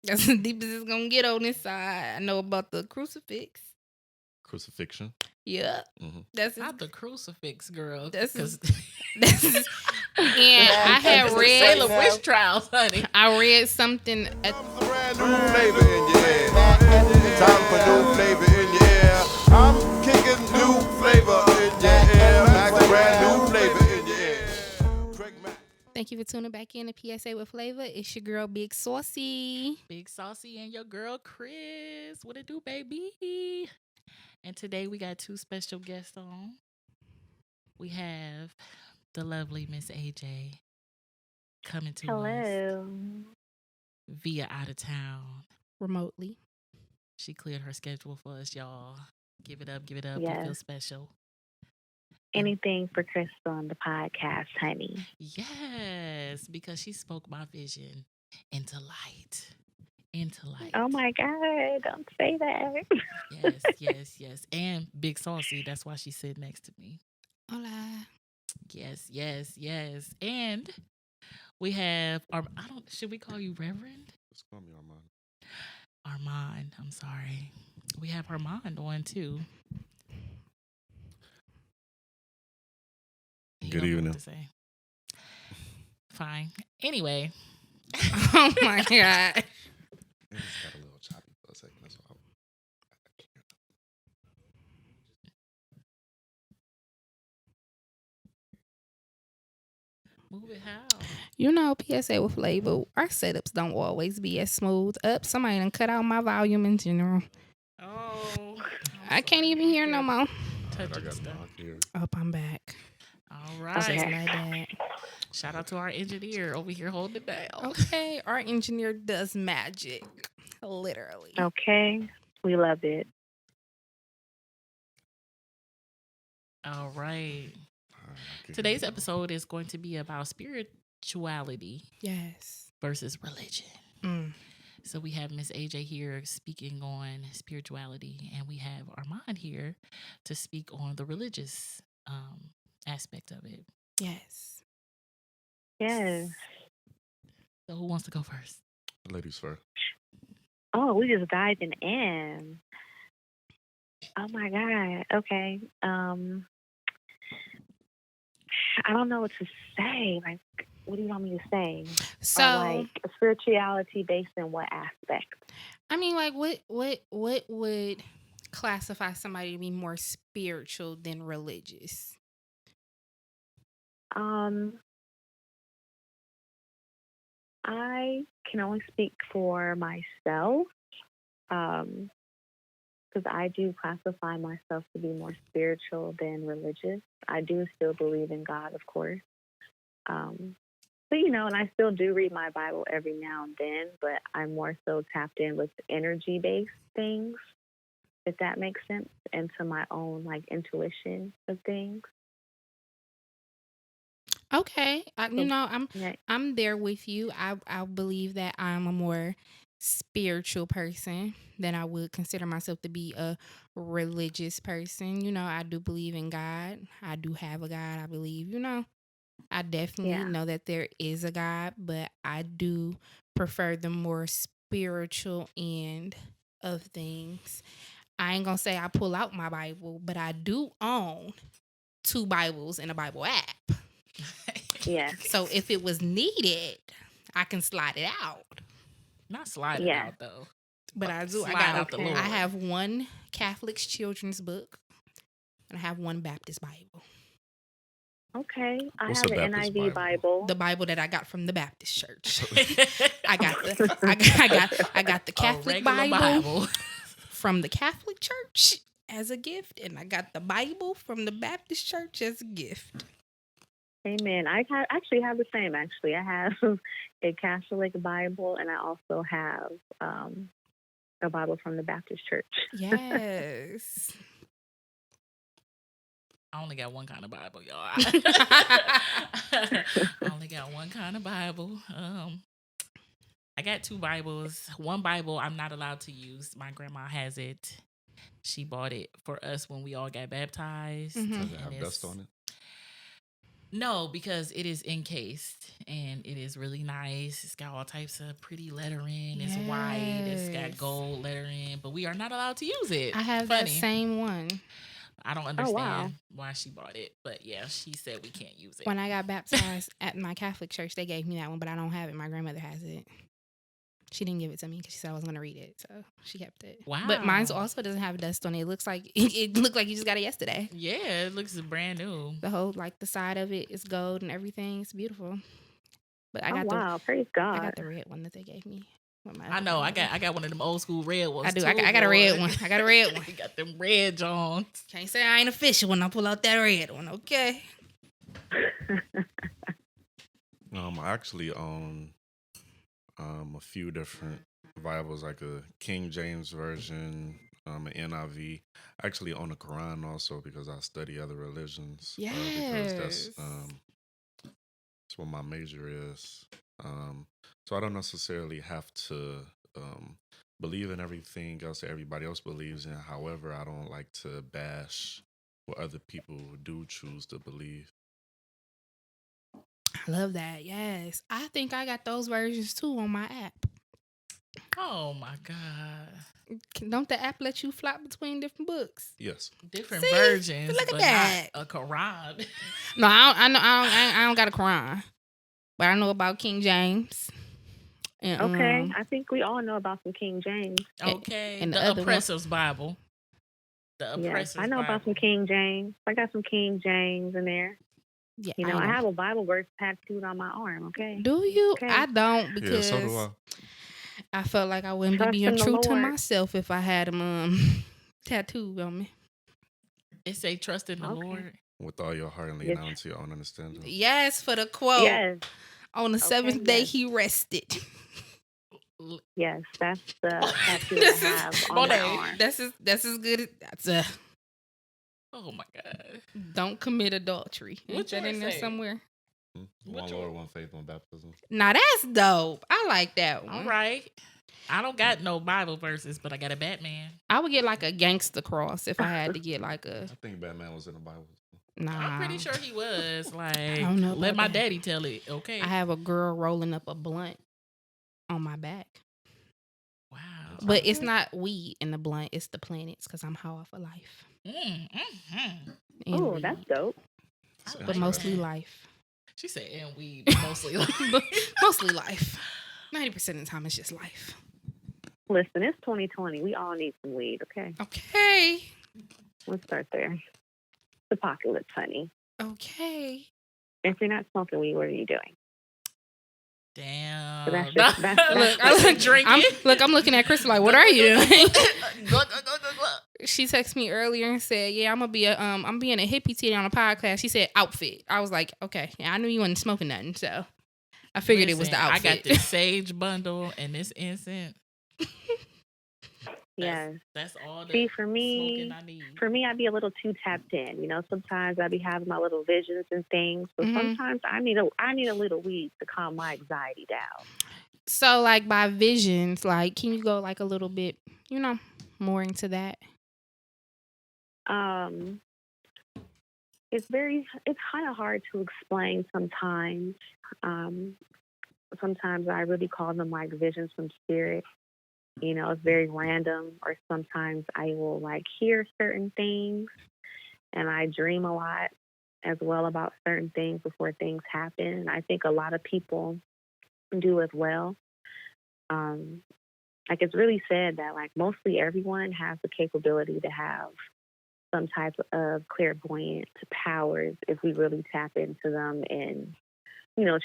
That's as deep as it's gonna get on this side. I know about the crucifix. Crucifixion. Yeah, that's Not the crucifix, girl. That's Because and I had read Salem witch trials, honey. I read something at Brand new flavor in your ear. Time for new flavor in your ear. I'm kicking new flavor in your ear. Max, brand new flavor in your ear. Thank you for tuning back in to PSA with Flavor. It's your girl, Big Saucy. Big Saucy and your girl, Chris. What it do, baby? And today we got two special guests on. We have the lovely Miss AJ coming to us via out of town. Remotely. She cleared her schedule for us, y'all. Give it up. Yes. You feel special. Anything for Crystal on the podcast, honey. Yes, because she spoke my vision into light. Oh my God, don't say that. Yes. And Big Saucy, that's why she's sitting next to me. Hola. Yes. And we have should we call you Reverend? Just call me Armand. Armand, I'm sorry. We have Armand on too. Good evening. To say. Fine. Anyway. Oh my God. It just got a little choppy for a second. That's why I can't. Move it how? You know, PSA with Flavor, our setups don't always be as smooth. Somebody done cut out my volume in general. Oh. I can't even hear no more. I got knocked here. I'm back. All right. Just like that. Shout out to our engineer over here holding it down. Okay, our engineer does magic. Literally. Okay, we love it. All right. Today's episode is going to be about spirituality versus religion. So we have Miss AJ here speaking on spirituality, and we have Armand here to speak on the religious aspect of it. Yes. So who wants to go first? Ladies first. Oh, we just diving in. Oh my God. Okay. I don't know what to say. Like, what do you want me to say? So, or like spirituality based in what aspect? I mean, like, what would classify somebody to be more spiritual than religious? I can only speak for myself, because I do classify myself to be more spiritual than religious. I do still believe in God, of course. But, and I still do read my Bible every now and then, but I'm more so tapped in with energy-based things, if that makes sense, into my own, like, intuition of things. Okay. I'm there with you. I believe that I'm a more spiritual person than I would consider myself to be a religious person. I do believe in God. I do have a God, I believe. I definitely know that there is a God, but I do prefer the more spiritual end of things. I ain't gonna say I pull out my Bible, but I do own 2 Bibles and a Bible app. Yeah. So if it was needed, I can slide it out. Not slide it out though. But I do. I have one Catholic's children's book, and I have one Baptist Bible. Okay, I have an NIV Bible. The Bible that I got from the Baptist church. I got the Catholic Bible from the Catholic church as a gift, and I got the Bible from the Baptist church as a gift. Amen. I actually have the same. Actually, I have a Catholic Bible, and I also have a Bible from the Baptist church. Yes. I only got one kind of Bible, y'all. I only got one kind of Bible. I got 2 Bibles. One Bible I'm not allowed to use. My grandma has it. She bought it for us when we all got baptized. Does it have dust on it? No, because it is encased and it is really nice. It's got all types of pretty lettering. It's white. It's got gold lettering, but we are not allowed to use it. I have that same one. I don't understand why she bought it, but yeah, she said we can't use it. When I got baptized at my Catholic church, they gave me that one, but I don't have it. My grandmother has it. She didn't give it to me because she said I was going to read it, so she kept it. Wow. But mine also doesn't have dust on it. It looks like it looked like you just got it yesterday. Yeah, it looks brand new. The whole the side of it is gold and everything. It's beautiful. But I got praise God. I got the red one that they gave me. I know. I got one of them old school red ones. I do. I got a red one. I got a red one. You got them red Johns. Can't say I ain't official when I pull out that red one. Okay. I actually own a few different Bibles, like a King James version, an NIV. I actually own a Quran also because I study other religions. Yes. Because that's what my major is. So I don't necessarily have to believe in everything else that everybody else believes in. However, I don't like to bash what other people do choose to believe. I love that. Yes. I think I got those versions too on my app. Oh my God. Don't the app let you flop between different books? Yes. Different versions. Look at that. Not a Quran. No, I don't got a Quran. But I know about King James. And, okay. I think we all know about some King James. Okay. And the Oppressor's Bible. The Oppressor's I know Bible. about some King James. I got some King James in there. Yeah, you know, I have a Bible verse tattooed on my arm, okay? Do you? Okay. I don't because so do I felt like I wouldn't be being true to myself if I had them tattooed on me. It say trust in the Lord. With all your heart and lean out to your own understanding. Yes, for the quote. Yes. On the seventh day he rested. Yes, that's the tattoo I have on my arm. That's as good as oh my God. Don't commit adultery. Is that in there somewhere? One Lord, one faith, one baptism. Now that's dope. I like that one. All right. I don't got no Bible verses, but I got a Batman. I would get like a gangster cross if I had to get like a. I think Batman was in the Bible. Nah. I'm pretty sure he was. Like, let my daddy tell it. Okay. I have a girl rolling up a blunt on my back. Wow. But it's not weed in the blunt. It's the planets because I'm high off of life. Oh, that's dope. But mostly life. She said, and weed, mostly life. Mostly life. 90% of the time, it's just life. Listen, it's 2020. We all need some weed, okay? Okay. Let's start there. The apocalypse, honey. Okay. If you're not smoking weed, what are you doing? Damn. So that's I'm looking at Crystal like, what are you doing? She texted me earlier and said, "Yeah, I'm being a hippie today on a podcast." She said, "Outfit." I was like, "Okay, yeah, I knew you wasn't smoking nothing, so I figured it was the outfit." I got this sage bundle and this incense. Yes, that's all. See, for me, I'd be a little too tapped in. You know, sometimes I'd be having my little visions and things, but sometimes I need a little weed to calm my anxiety down. So, like by visions, like, can you go like a little bit, more into that? It's kind of hard to explain sometimes. Sometimes I really call them like visions from spirit. You know, it's very random, or sometimes I will like hear certain things and I dream a lot as well about certain things before things happen. And I think a lot of people do as well. Like it's really said that like mostly everyone has the capability to have some type of clairvoyant powers if we really tap into them and,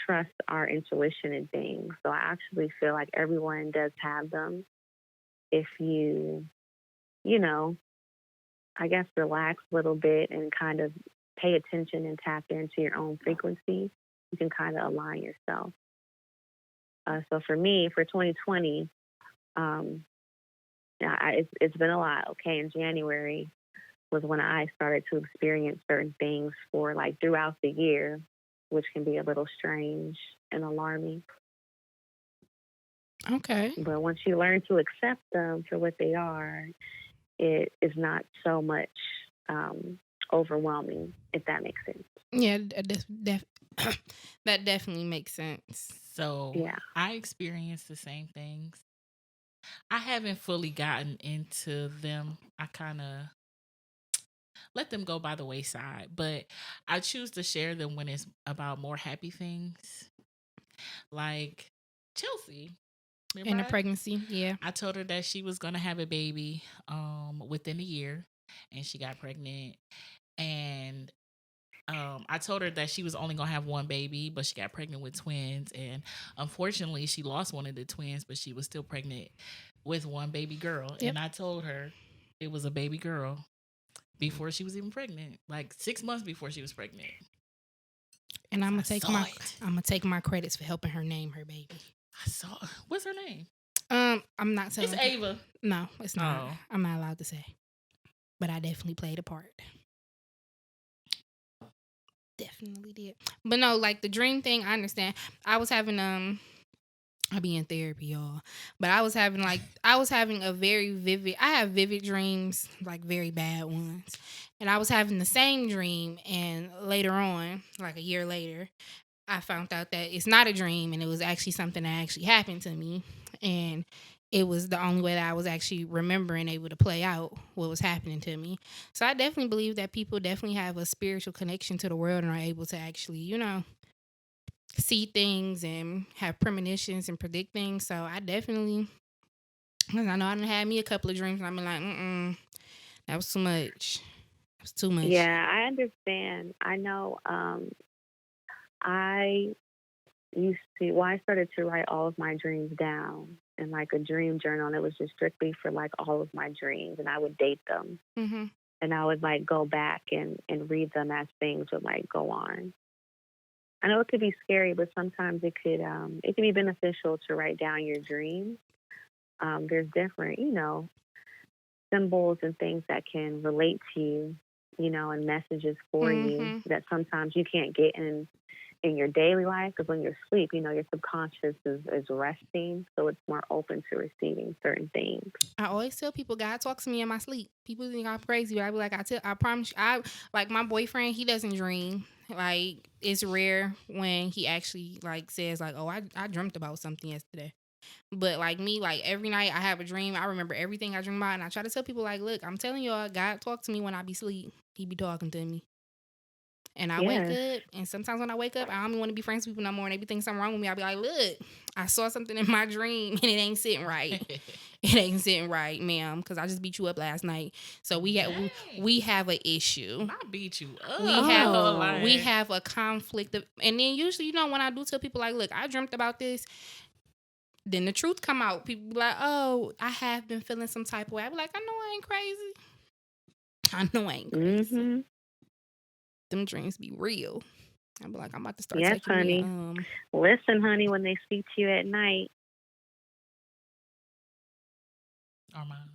trust our intuition and things. So I actually feel like everyone does have them. If you, I guess relax a little bit and kind of pay attention and tap into your own frequency, you can kind of align yourself. So for me, for 2020, it's been a lot. Okay, in January was when I started to experience certain things for like throughout the year, which can be a little strange and alarming. Okay. But once you learn to accept them for what they are, it is not so much overwhelming, if that makes sense. Yeah, that definitely makes sense. So Yeah. I experienced the same things. I haven't fully gotten into them. I kind of let them go by the wayside, but I choose to share them when it's about more happy things. Like Chelsea. In a pregnancy, yeah. I told her that she was gonna have a baby within a year, and she got pregnant. And I told her that she was only gonna have one baby, but she got pregnant with twins. And unfortunately, she lost one of the twins, but she was still pregnant with one baby girl. Yep. And I told her it was a baby girl before she was even pregnant, like 6 months before she was pregnant. And I'm gonna take my credits for helping her name her baby. I saw. What's her name? I'm not saying it's Ava. No, it's not. Oh. I'm not allowed to say, but I definitely played a part. Definitely did. But no, like the dream thing, I understand. I was having I be in therapy, y'all. But I was having a very vivid. I have vivid dreams, like very bad ones. And I was having the same dream, and later on, like a year later, I found out that it's not a dream, and it was actually something that actually happened to me. And it was the only way that I was actually remembering, able to play out what was happening to me. So I definitely believe that people definitely have a spiritual connection to the world and are able to actually, see things and have premonitions and predict things. So I definitely, because I know I done had me a couple of dreams and I've been like, that was too much. That was too much. Yeah, I understand. I know I started to write all of my dreams down in like a dream journal, and it was just strictly for like all of my dreams, and I would date them. Mm-hmm. And I would like go back and read them as things would like go on. I know it could be scary, but sometimes it can be beneficial to write down your dreams. There's different, symbols and things that can relate to you, and messages for you that sometimes you can't get in your daily life, because when you're asleep, your subconscious is resting, so it's more open to receiving certain things. I always tell people God talks to me in my sleep. People think I'm crazy, but I be like, I promise you, like my boyfriend, he doesn't dream. Like it's rare when he actually like says like, oh, I dreamt about something yesterday. But like me, like every night I have a dream. I remember everything I dream about, and I try to tell people like, look, I'm telling y'all, God talks to me when I be asleep. He be talking to me. And I wake up, and sometimes when I wake up, I don't even want to be friends with people no more, and they be thinking something wrong with me. I be like, look, I saw something in my dream, and it ain't sitting right. It ain't sitting right, ma'am, because I just beat you up last night. So we have an issue. I beat you up. We have a conflict. And then usually, when I do tell people, like, look, I dreamt about this, then the truth come out. People be like, oh, I have been feeling some type of way. I be like, I know I ain't crazy. I know I ain't crazy. Mm-hmm. Them dreams be real. I'll be like, I'm about to start taking honey. Listen, honey, when they speak to you at night. Armand.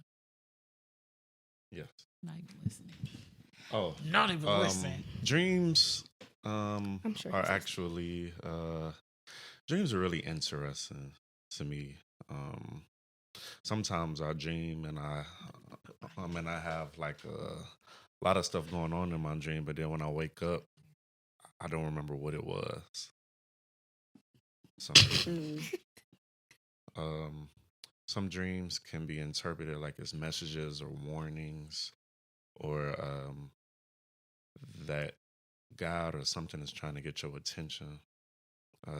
Yes. Not even listening. Oh. Not even listening. Dreams I'm sure are actually dreams are really interesting to me. Sometimes I dream and I have like a lot of stuff going on in my dream, but then when I wake up, I don't remember what it was. Some dreams can be interpreted like as messages or warnings, or that God or something is trying to get your attention.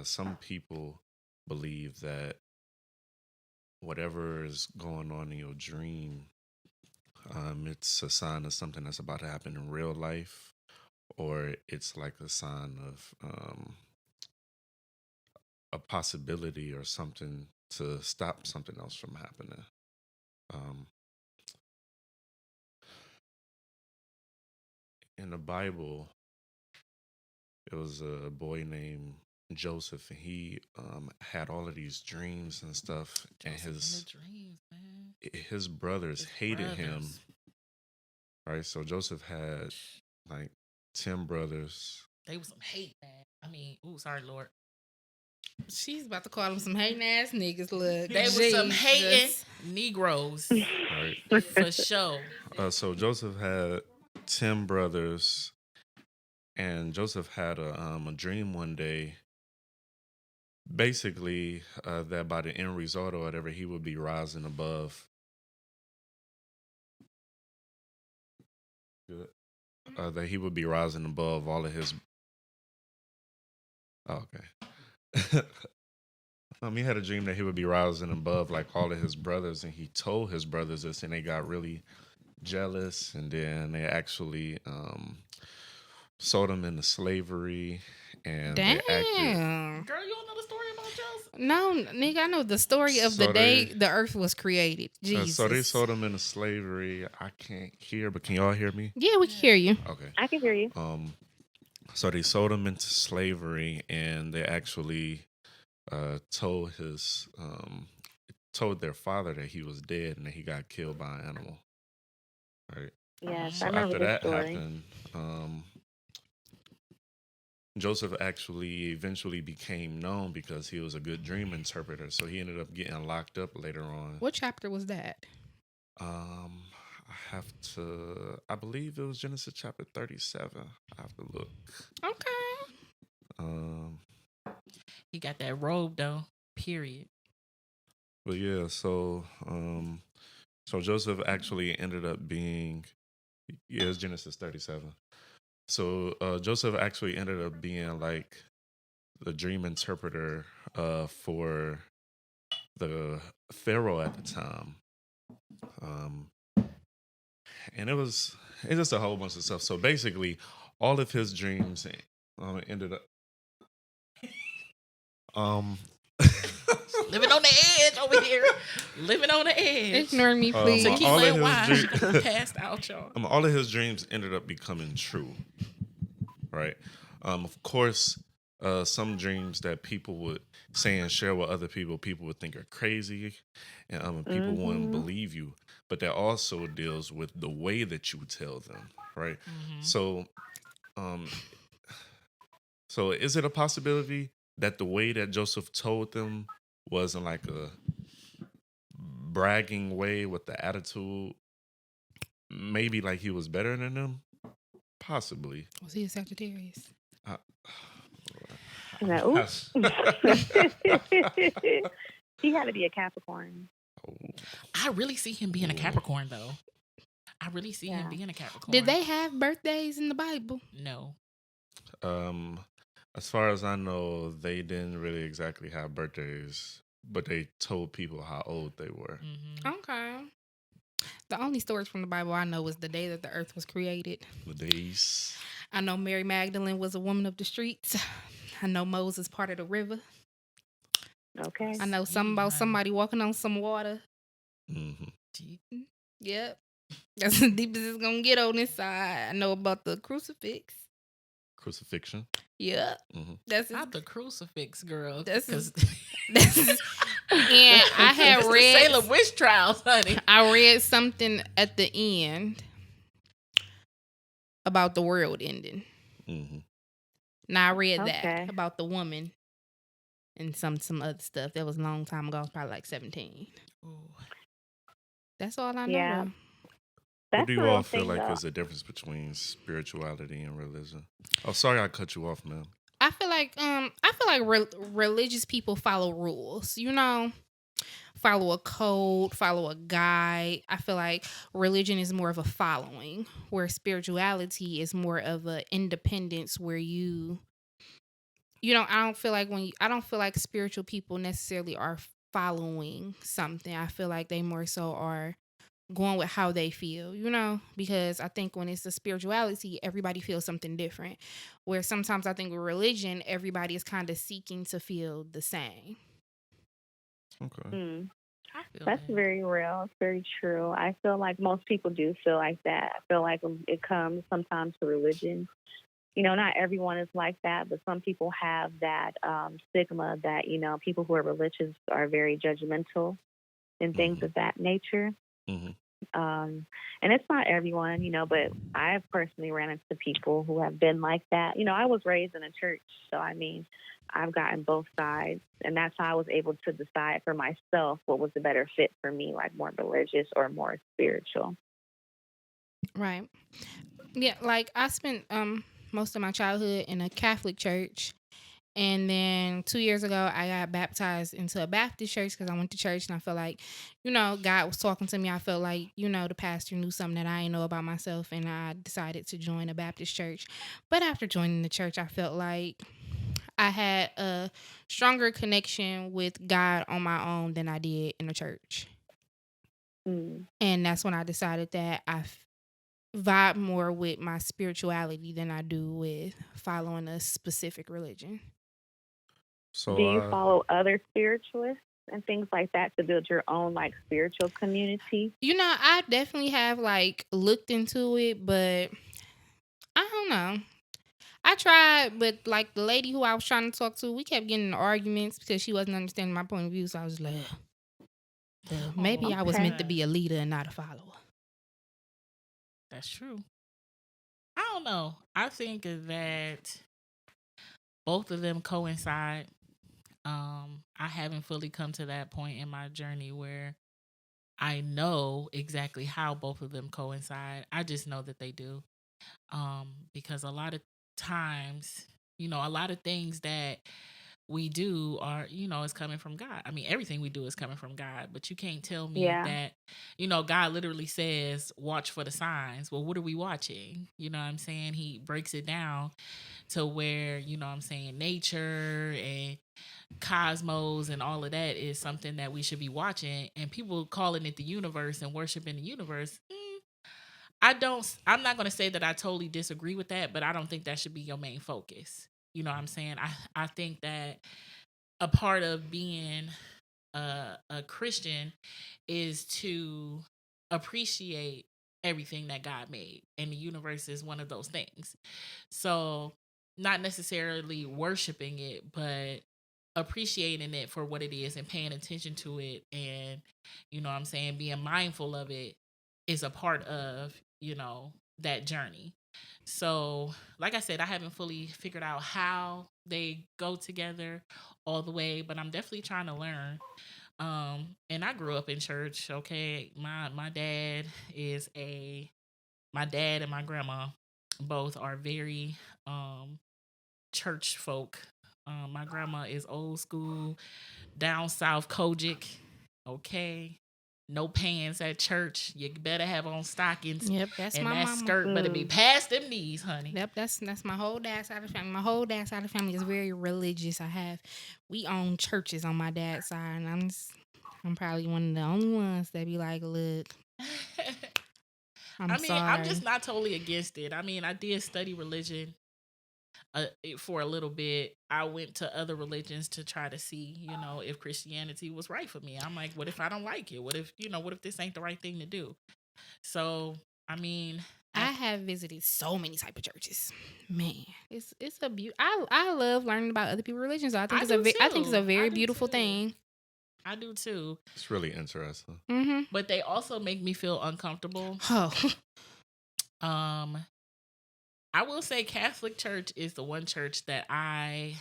Some people believe that whatever is going on in your dream, it's a sign of something that's about to happen in real life, or it's like a sign of a possibility or something to stop something else from happening. In the Bible, it was a boy named Joseph, and he had all of these dreams and stuff, and his brothers hated him. Right, so Joseph had like 10 brothers. They was some hate, man. I mean, sorry, Lord. She's about to call them some hating ass niggas. Look, they were some hating Negroes, right? For sure. So Joseph had 10 brothers, and Joseph had a dream one day, basically that by the end result or whatever, he would be rising above. That he would be rising above all of his. Oh, okay. He had a dream that he would be rising above like all of his brothers, and he told his brothers this, and they got really jealous, and then they actually sold him into slavery, and Damn. they acted. Girl, you don't know the story about Joseph? No, nigga, I know the story of the day the earth was created. Jesus. So they sold him into slavery. I can't hear, but can y'all hear me? Yeah, we can hear you. Okay. I can hear you. So they sold him into slavery, and they actually told their father that he was dead and that he got killed by an animal. Right. Yes, So I remember after this that story. happened, Joseph actually eventually became known because he was a good dream interpreter. So he ended up getting locked up later on. What chapter was that? I believe it was Genesis chapter 37. I have to look. Okay. He got that robe though. Period. But yeah, so Joseph actually ended up being, it's Genesis 37. So Joseph actually ended up being like the dream interpreter for the Pharaoh at the time. And it's just a whole bunch of stuff. So basically, all of his dreams ended up living on the edge over here. Living on the edge. Ignore me, please. So keep playing wise. Passed out, y'all. All of his dreams ended up becoming true. Right. Of course, some dreams that people would say and share with other people would think are crazy, and people wouldn't believe you. But that also deals with the way that you tell them, right? So is it a possibility that the way that Joseph told them wasn't like a bragging way with the attitude? Maybe like he was better than them? Possibly. Was he a Sagittarius? No. He had to be a Capricorn. I really see him being a Capricorn, though. I really see him being a Capricorn. Did they have birthdays in the Bible? No. As far as I know, they didn't really exactly have birthdays, but they told people how old they were. Okay. The only stories from the Bible I know was the day that the earth was created. The days. I know Mary Magdalene was a woman of the streets. I know Moses parted the river. Okay. I know something about somebody walking on some water. Yep. That's as deep as it's going to get on this side. I know about the crucifix. Crucifixion? Yeah. That's not the crucifix, girl. And I had read Salem witch trials, honey. I read something at the end about the world ending. Now I read that about the woman and some other stuff. That was a long time ago. I was probably like 17. Ooh. That's all I know. Yeah. What do you all feel like is the difference between spirituality and religion? Oh, sorry I cut you off, ma'am. I feel like religious people follow rules. You know, follow a code, follow a guide. I feel like religion is more of a following, where spirituality is more of an independence, where you know, I don't feel like spiritual people necessarily are following something. I feel like they more so are going with how they feel, you know, because I think when it's the spirituality, everybody feels something different. Where sometimes I think with religion, everybody is kind of seeking to feel the same. Okay. That's very real. It's very true. I feel like most people do feel like that. I feel like it comes sometimes to religion. You know, not everyone is like that, but some people have that stigma that, you know, people who are religious are very judgmental and things of that nature. And it's not everyone, you know, but I've personally ran into people who have been like that. You know, I was raised in a church, so I mean, I've gotten both sides, and that's how I was able to decide for myself what was the better fit for me, like more religious or more spiritual. Right. Yeah, like I spent most of my childhood in a Catholic church. And then 2 years ago, I got baptized into a Baptist church because I went to church and I felt like, God was talking to me. I felt like, the pastor knew something that I didn't know about myself. And I decided to join a Baptist church. But after joining the church, I felt like I had a stronger connection with God on my own than I did in the church. Mm. And that's when I decided that I vibe more with my spirituality than I do with following a specific religion. So, do you follow other spiritualists and things like that to build your own like spiritual community? I definitely have like looked into it, but I don't know. I tried, but like the lady who I was trying to talk to, we kept getting in arguments because she wasn't understanding my point of view. So I was like, maybe I was meant to be a leader and not a follower. That's true. I don't know. I think that both of them coincide. I haven't fully come to that point in my journey where I know exactly how both of them coincide. I just know that they do. Because a lot of times, a lot of things that we do are, is coming from God. I mean, everything we do is coming from God, but you can't tell me that, God literally says, watch for the signs. Well, what are we watching? You know what I'm saying? He breaks it down to where, nature and cosmos and all of that is something that we should be watching, and people calling it the universe and worshiping the universe. I'm not going to say that I totally disagree with that, but I don't think that should be your main focus. You know what I'm saying? I think that a part of being a Christian is to appreciate everything that God made, and the universe is one of those things. So, not necessarily worshiping it, but appreciating it for what it is and paying attention to it, and being mindful of it is a part of that journey. So, like I said, I haven't fully figured out how they go together all the way, but I'm definitely trying to learn. And I grew up in church. Okay, my dad and my grandma both are very church folk. My grandma is old school, down south Kojic. Okay, no pants at church. You better have on stockings. Yep, that's and my that mama. skirt better be past them knees, honey. Yep, that's my whole dad's side of the family. My whole dad's side of the family is very religious. We own churches on my dad's side, and I'm probably one of the only ones that be like, look, I'm sorry. I'm just not totally against it. I mean, I did study religion for a little bit. I went to other religions to try to see, if Christianity was right for me. I'm like, what if I don't like it? What if this ain't the right thing to do? So, I mean, I have visited so many type of churches. Man, it's a beauty. I love learning about other people's religions. I think it's a very beautiful thing. I do too. It's really interesting. Mm-hmm. But they also make me feel uncomfortable. Oh. I will say Catholic Church is the one church that I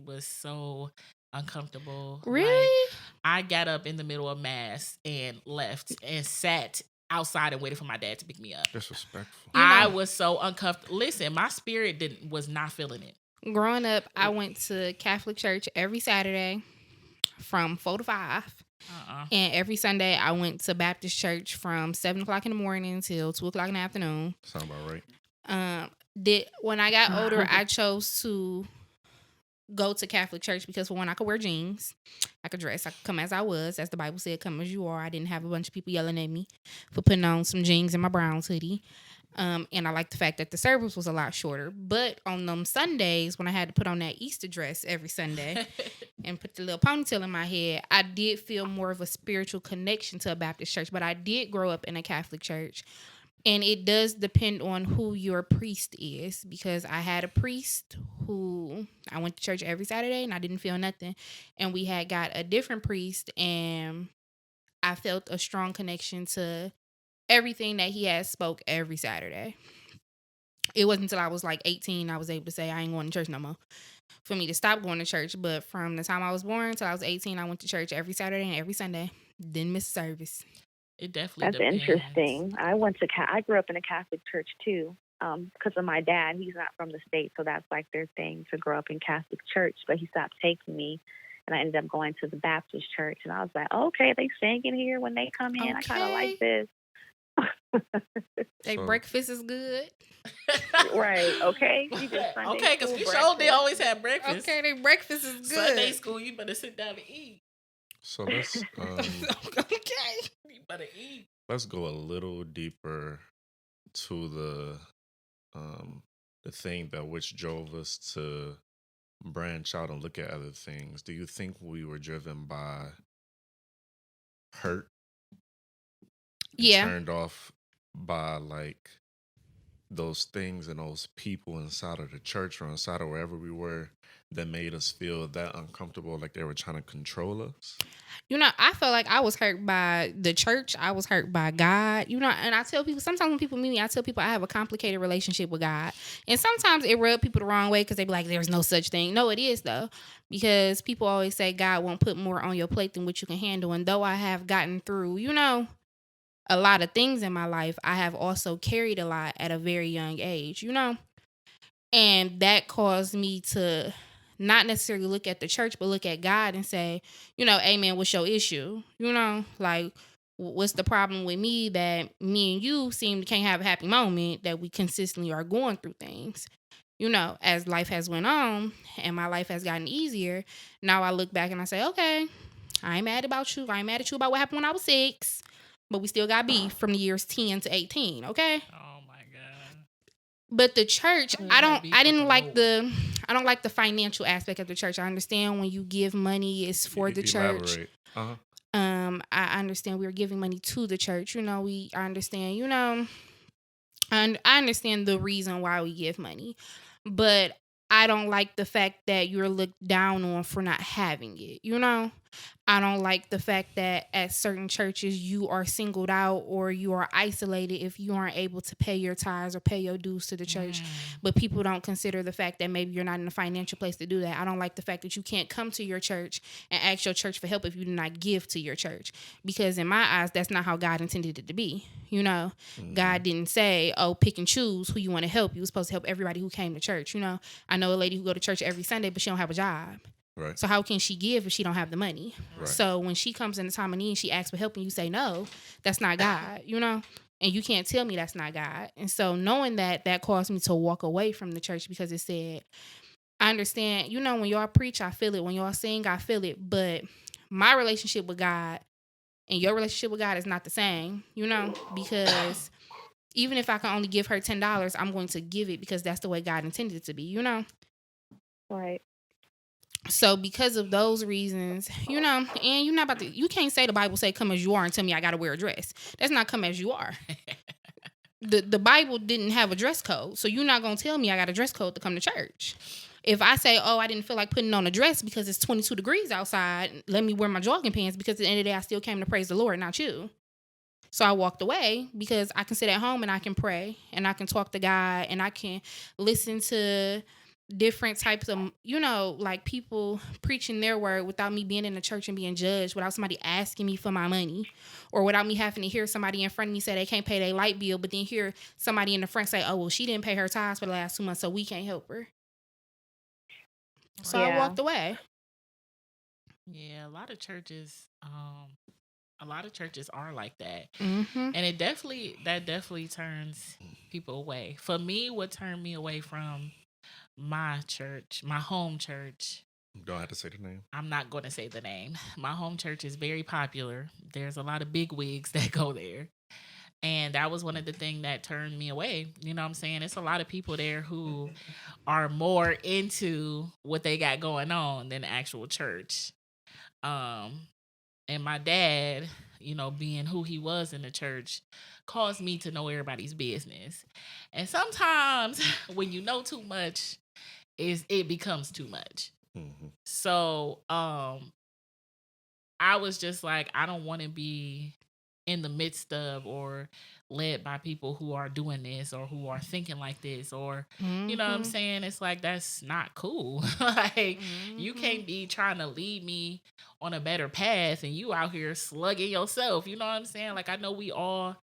was so uncomfortable. Really? Like, I got up in the middle of mass and left and sat outside and waited for my dad to pick me up. Disrespectful. I was so uncomfortable. Listen, my spirit was not feeling it. Growing up, I went to Catholic church every Saturday from 4 to 5. And every Sunday, I went to Baptist church from 7 o'clock in the morning till 2 o'clock in the afternoon. Sound about right. When I got older, I chose to go to Catholic church because, for one, I could wear jeans, I could dress, I could come as I was, as the Bible said, come as you are. I didn't have a bunch of people yelling at me for putting on some jeans and my Browns hoodie. And I liked the fact that the service was a lot shorter. But on them Sundays, when I had to put on that Easter dress every Sunday and put the little ponytail in my head, I did feel more of a spiritual connection to a Baptist church. But I did grow up in a Catholic church. And it does depend on who your priest is, because I had a priest who I went to church every Saturday and I didn't feel nothing. And we had got a different priest and I felt a strong connection to everything that he had spoke every Saturday. It wasn't until I was like 18 I was able to say I ain't going to church no more, for me to stop going to church. But from the time I was born till I was 18, I went to church every Saturday and every Sunday. Didn't miss a service. It definitely That's depends. interesting. I grew up in a Catholic church too, because of my dad. He's not from the state, so that's like their thing to grow up in Catholic church. But he stopped taking me, and I ended up going to the Baptist church. And I was like, okay, they sing in here when they come in. I kind of like this. They breakfast is good. Right. Okay. You get Sunday okay, because we sure they always have breakfast. Okay, their breakfast is good. Sunday school, you better sit down and eat. So let's okay. You better eat. Let's go a little deeper to the thing that which drove us to branch out and look at other things. Do you think we were driven by hurt? Yeah. Turned off by like those things and those people inside of the church or inside of wherever we were that made us feel that uncomfortable, like they were trying to control us? You know, I felt like I was hurt by the church. I was hurt by God. You know, and I tell people, sometimes when people meet me, I tell people I have a complicated relationship with God. And sometimes it rubs people the wrong way because they be like, there's no such thing. No, it is though. Because people always say God won't put more on your plate than what you can handle. And though I have gotten through, you know, a lot of things in my life, I have also carried a lot at a very young age, you know? And that caused me to not necessarily look at the church, but look at God and say, you know, hey man, what's your issue? You know, like, what's the problem with me that me and you can't have a happy moment, that we consistently are going through things? You know, as life has went on and my life has gotten easier, now I look back and I say, okay, I ain't mad about you. I ain't mad at you about what happened when I was 6. But we still got beef from the years 10 to 18, okay? Oh my God. But the church, I don't like the financial aspect of the church. I understand when you give money, it's for the church. Uh-huh. I understand we're giving money to the church. You know, I understand, you know, and I understand the reason why we give money. But I don't like the fact that you're looked down on for not having it, you know? I don't like the fact that at certain churches you are singled out or you are isolated if you aren't able to pay your tithes or pay your dues to the church. But people don't consider the fact that maybe you're not in a financial place to do that. I don't like the fact that you can't come to your church and ask your church for help if you do not give to your church. Because in my eyes, that's not how God intended it to be. You know, God didn't say, oh, pick and choose who you want to help. You were supposed to help everybody who came to church. You know, I know a lady who go to church every Sunday, but she don't have a job. Right. So how can she give if she don't have the money? Right. So when she comes in the time of need and she asks for help and you say no, that's not God, you know? And you can't tell me that's not God. And so knowing that caused me to walk away from the church because it said, I understand, you know, when y'all preach, I feel it. When y'all sing, I feel it. But my relationship with God and your relationship with God is not the same, you know? Because even if I can only give her $10, I'm going to give it because that's the way God intended it to be, you know? Right. So because of those reasons, you know, and you're not you can't say the Bible say come as you are and tell me I got to wear a dress. That's not come as you are. The Bible didn't have a dress code. So you're not going to tell me I got a dress code to come to church. If I say, oh, I didn't feel like putting on a dress because it's 22 degrees outside, let me wear my jogging pants because at the end of the day, I still came to praise the Lord, not you. So I walked away because I can sit at home and I can pray and I can talk to God and I can listen to different types of, you know, like people preaching their word without me being in the church and being judged, without somebody asking me for my money, or without me having to hear somebody in front of me say they can't pay their light bill, but then hear somebody in the front say, oh, well, she didn't pay her tithes for the last 2 months, so we can't help her. So I walked away. Yeah, a lot of churches are like that. Mm-hmm. And that definitely turns people away. For me, what turned me away from my church, my home church. Don't have to say the name. I'm not going to say the name. My home church is very popular. There's a lot of big wigs that go there. And that was one of the things that turned me away. You know what I'm saying? It's a lot of people there who are more into what they got going on than the actual church. And my dad, you know, being who he was in the church, caused me to know everybody's business. And sometimes when you know too much, it becomes too much. Mm-hmm. So I was just like, I don't want to be in the midst of or led by people who are doing this or who are thinking like this or you know what I'm saying? It's like that's not cool. Like you can't be trying to lead me on a better path and you out here slugging yourself. You know what I'm saying? Like I know we all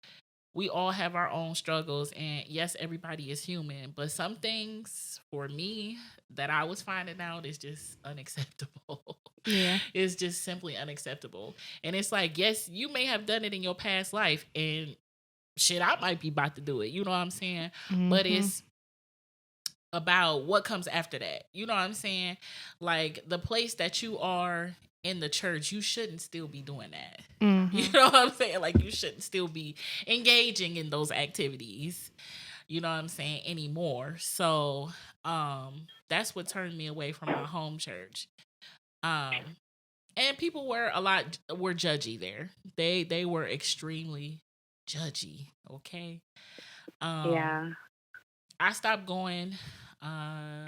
have our own struggles, and yes, everybody is human, but some things for me that I was finding out is just unacceptable. Yeah. It's just simply unacceptable. And it's like, yes, you may have done it in your past life, and shit, I might be about to do it. You know what I'm saying? But it's about what comes after that. You know what I'm saying? Like the place that you are in the church, you shouldn't still be doing that. You know what I'm saying? Like you shouldn't still be engaging in those activities. You know what I'm saying? Anymore. So that's what turned me away from my home church. And people were judgy there. They were extremely judgy. Okay. Yeah. I stopped going. I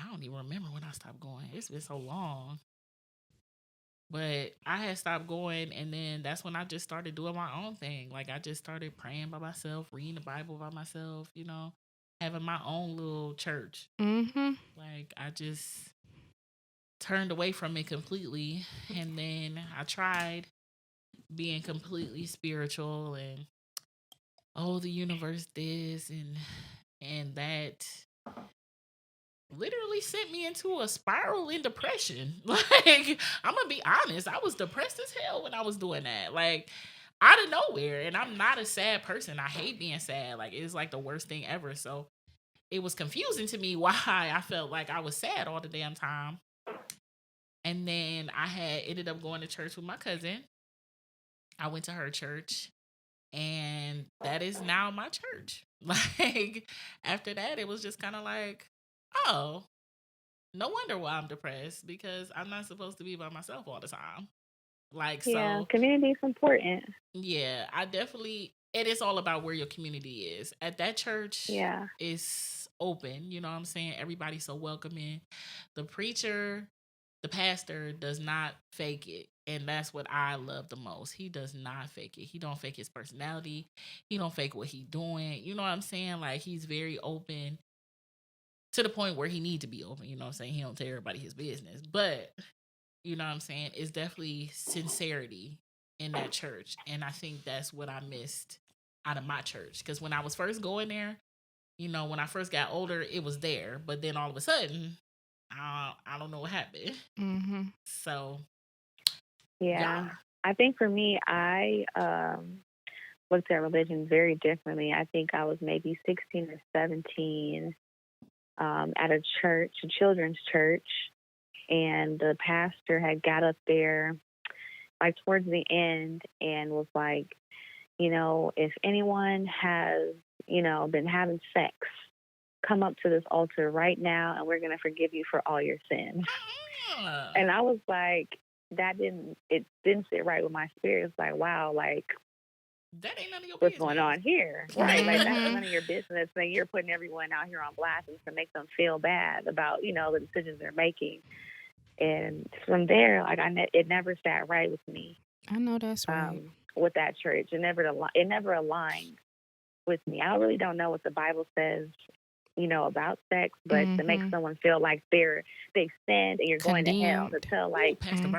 don't even remember when I stopped going. It's been so long. But I had stopped going, and then that's when I just started doing my own thing. Like, I just started praying by myself, reading the Bible by myself, you know, having my own little church. Like, I just turned away from it completely, and then I tried being completely spiritual and, the universe this and that. Literally sent me into a spiral in depression. Like, I'm gonna be honest, I was depressed as hell when I was doing that. Like, out of nowhere. And I'm not a sad person. I hate being sad. Like, it's like the worst thing ever. So it was confusing to me why I felt like I was sad all the damn time. And then I had ended up going to church with my cousin. I went to her church, and that is now my church. Like, after that, it was just kind of like, oh, no wonder why I'm depressed, because I'm not supposed to be by myself all the time. Like, yeah, so community is important. Yeah, it is all about where your community is. At that church, yeah, it's open, you know what I'm saying? Everybody's so welcoming. The preacher, the pastor does not fake it. And that's what I love the most. He does not fake it. He don't fake his personality. He don't fake what he's doing. You know what I'm saying? Like, he's very open to the point where he need to be open. You know what I'm saying? He don't tell everybody his business. But, you know what I'm saying? It's definitely sincerity in that church. And I think that's what I missed out of my church. Because when I was first going there, you know, when I first got older, it was there. But then all of a sudden, I don't know what happened. So, yeah. I think for me, I looked at religion very differently. I think I was maybe 16 or 17 at a church, a children's church, and the pastor had got up there like towards the end and was like, you know, if anyone has, you know, been having sex, come up to this altar right now and we're going to forgive you for all your sins. And I was like, it didn't sit right with my spirit. It's like, wow, like, that ain't none of your what's business. going on here? Right. Like, that's none of your business. Like, you're putting everyone out here on blast to make them feel bad about, you know, the decisions they're making. And from there, like, it never sat right with me. I know that's right. With that church. It never aligned with me. I really don't know what the Bible says, you know, about sex, but to make someone feel like they've sinned and you're going to hell, to tell like 16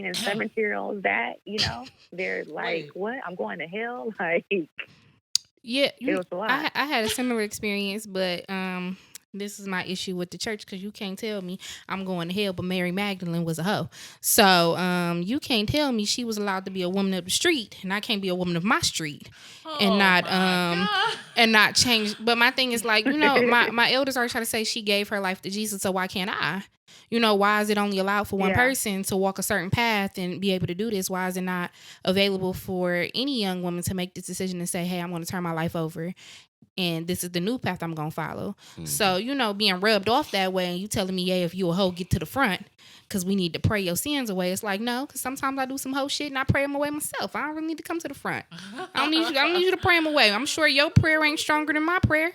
and 17-year-olds that, you know, they're like, what? I'm going to hell? Like, yeah, it was a lot. I had a similar experience, but this is my issue with the church, because you can't tell me I'm going to hell, but Mary Magdalene was a hoe. So you can't tell me she was allowed to be a woman of the street, and I can't be a woman of my street, and not change. But my thing is, like, you know, my elders are trying to say she gave her life to Jesus, so why can't I? You know, why is it only allowed for one person to walk a certain path and be able to do this? Why is it not available for any young woman to make this decision and say, hey, I'm going to turn my life over, and this is the new path I'm going to follow? So, you know, being rubbed off that way, and you telling me, yeah, if you a hoe, get to the front, because we need to pray your sins away. It's like, no, because sometimes I do some hoe shit and I pray them away myself. I don't really need to come to the front. I don't need you to pray them away. I'm sure your prayer ain't stronger than my prayer.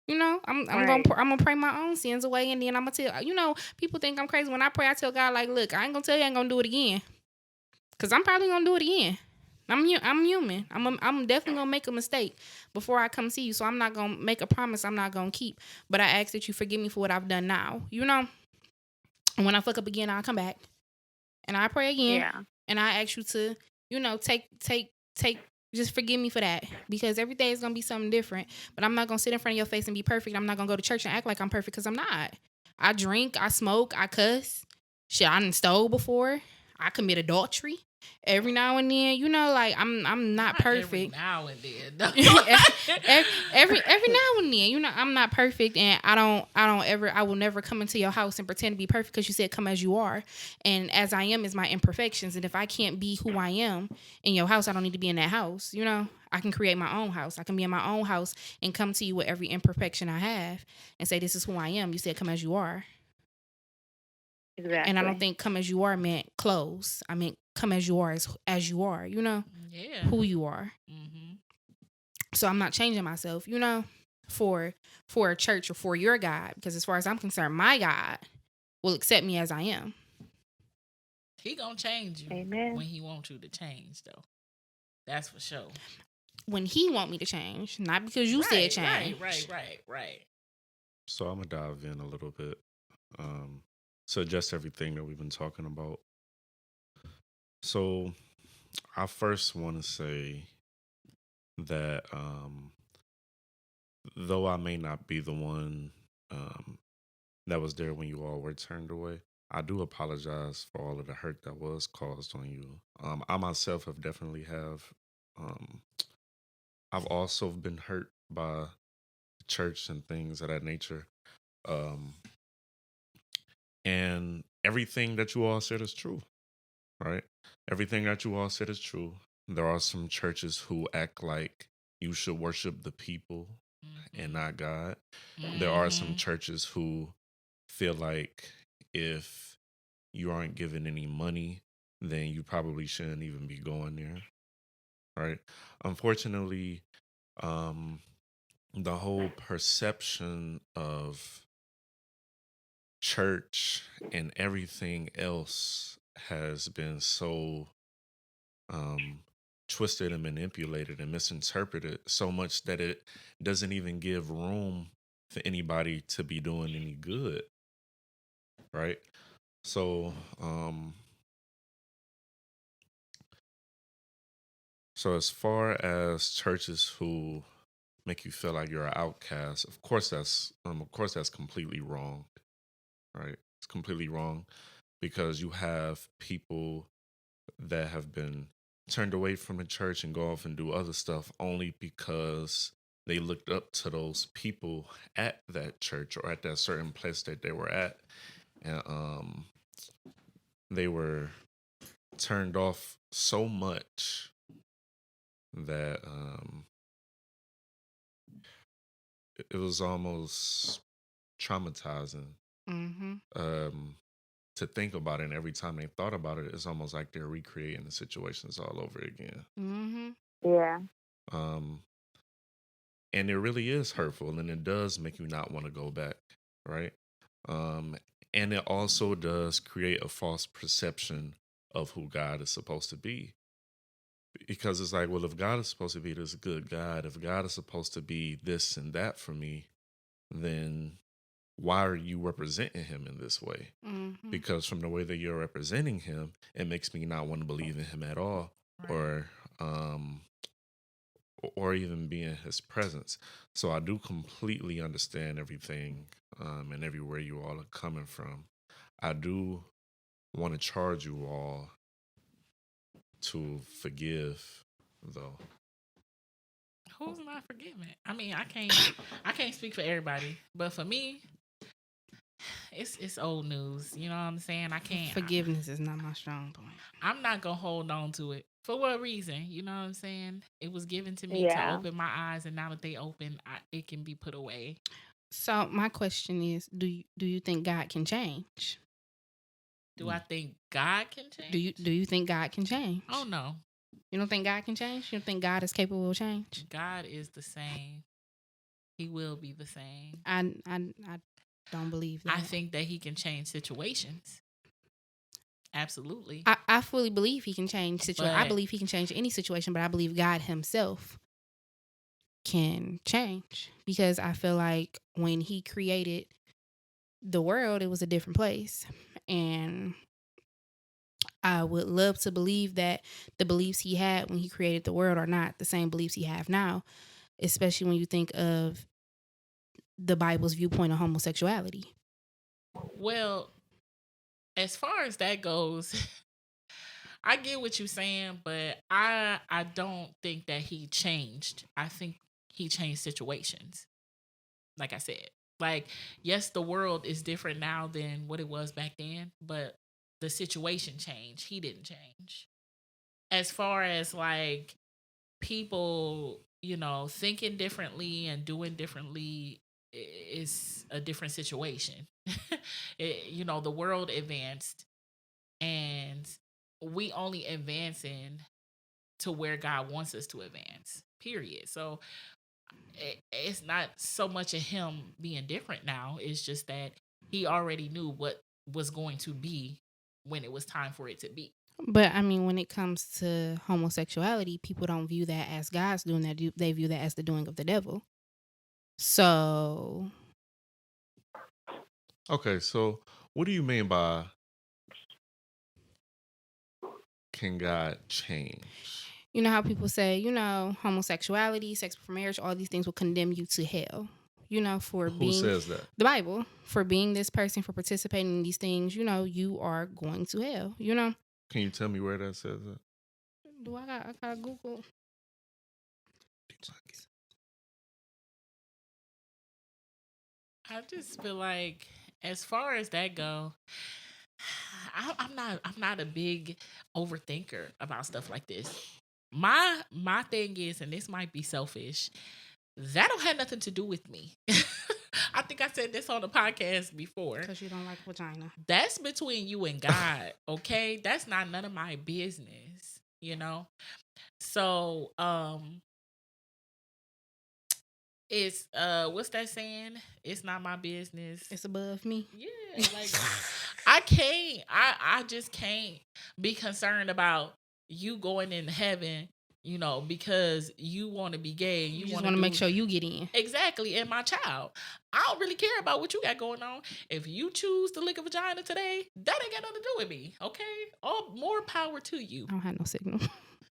You know, I'm gonna pray my own sins away, and then I'm gonna tell, you know, people think I'm crazy when I pray. I tell God, like, look, I ain't gonna tell you I ain't gonna do it again, because I'm probably gonna do it again. I'm human. I'm definitely gonna make a mistake before I come see you. So I'm not gonna make a promise I'm not gonna keep. But I ask that you forgive me for what I've done now. And when I fuck up again, I'll come back and I pray again. Yeah. And I ask you to, take. Just forgive me for that, because every day is gonna be something different. But I'm not gonna sit in front of your face and be perfect. I'm not gonna go to church and act like I'm perfect, because I'm not. I drink, I smoke, I cuss. Shit, I done stole before. I commit adultery every now and then. I'm not perfect. Every now and then. every now and then. I'm not perfect, and I will never come into your house and pretend to be perfect, because you said come as you are, and as I am is my imperfections. And if I can't be who I am in your house, I don't need to be in that house. I can create my own house. I can be in my own house and come to you with every imperfection I have and say, this is who I am. You said come as you are. Exactly. And I don't think come as you are meant clothes. I meant come as you are, as you are, Yeah. who you are. Mm-hmm. So I'm not changing myself, for a church or for your God, because as far as I'm concerned, my God will accept me as I am. He gonna change you. Amen. When he wants you to change, though. That's for sure. When he want me to change, not because you said change. Right. So I'm gonna dive in a little bit. So just everything that we've been talking about. So I first want to say that though I may not be the one that was there when you all were turned away, I do apologize for all of the hurt that was caused on you. I myself have definitely I've also been hurt by church and things of that nature. And everything that you all said is true, right? Everything that you all said is true. There are some churches who act like you should worship the people and not God. There are some churches who feel like if you aren't given any money, then you probably shouldn't even be going there, right? Unfortunately, the whole perception of church and everything else has been so twisted and manipulated and misinterpreted so much that it doesn't even give room for anybody to be doing any good, right? So as far as churches who make you feel like you're an outcast, of course that's completely wrong, right? It's completely wrong, because you have people that have been turned away from the church and go off and do other stuff only because they looked up to those people at that church or at that certain place that they were at, and they were turned off so much that it was almost traumatizing. To think about it, and every time they thought about it, it's almost like they're recreating the situations all over again. Yeah. And it really is hurtful, and it does make you not want to go back, right? And it also does create a false perception of who God is supposed to be. Because it's like, well, if God is supposed to be this good God, if God is supposed to be this and that for me, then why are you representing him in this way? Because from the way that you're representing him, it makes me not want to believe in him at all, right, or even be in his presence. So I do completely understand everything and everywhere you all are coming from. I do want to charge you all to forgive, though. Who's not forgiving? I mean, I can't speak for everybody, but for me, it's old news. You know what I'm saying? I can't. Forgiveness is not my strong point. I'm not gonna hold on to it. For what reason? You know what I'm saying? It was given to me to open my eyes, and now that they open, it can be put away. So my question is, do you think God can change? Do I think God can change? Do you think God can change? Oh no. You don't think God can change? You don't think God is capable of change? God is the same. He will be the same. I don't believe that. I think that he can change situations. Absolutely. I fully believe he can change situation. I believe he can change any situation, but I believe God himself can change, because I feel like when he created the world, it was a different place. And I would love to believe that the beliefs he had when he created the world are not the same beliefs he have now, especially when you think of the Bible's viewpoint of homosexuality. Well, as far as that goes, I get what you're saying, but I don't think that he changed. I think he changed situations. Like I said, like, yes, the world is different now than what it was back then, but the situation changed. He didn't change. As far as like people, thinking differently and doing differently is a different situation. The world advanced, and we only advancing to where God wants us to advance, period. So it's not so much of him being different now. It's just that he already knew what was going to be when it was time for it to be. But I mean, when it comes to homosexuality, people don't view that as God's doing that. They view that as the doing of the devil. So. Okay, so what do you mean by can God change? You know how people say, homosexuality, sex before marriage, all these things will condemn you to hell. For Who being... Who says that? The Bible. For being this person, for participating in these things, you are going to hell, Can you tell me where that says that? Do I gotta Google? I just feel like, as far as that go, I'm not a big overthinker about stuff like this. My thing is, and this might be selfish, that don't have nothing to do with me. I think I said this on the podcast before. Because you don't like vagina. That's between you and God, okay? That's not none of my business, So, it's what's that saying? It's not my business. It's above me. Yeah, like I just can't be concerned about you going in heaven, because you want to be gay. You just want to make sure you get in. Exactly, and my child. I don't really care about what you got going on. If you choose to lick a vagina today, that ain't got nothing to do with me, okay? More power to you. I don't have no signal.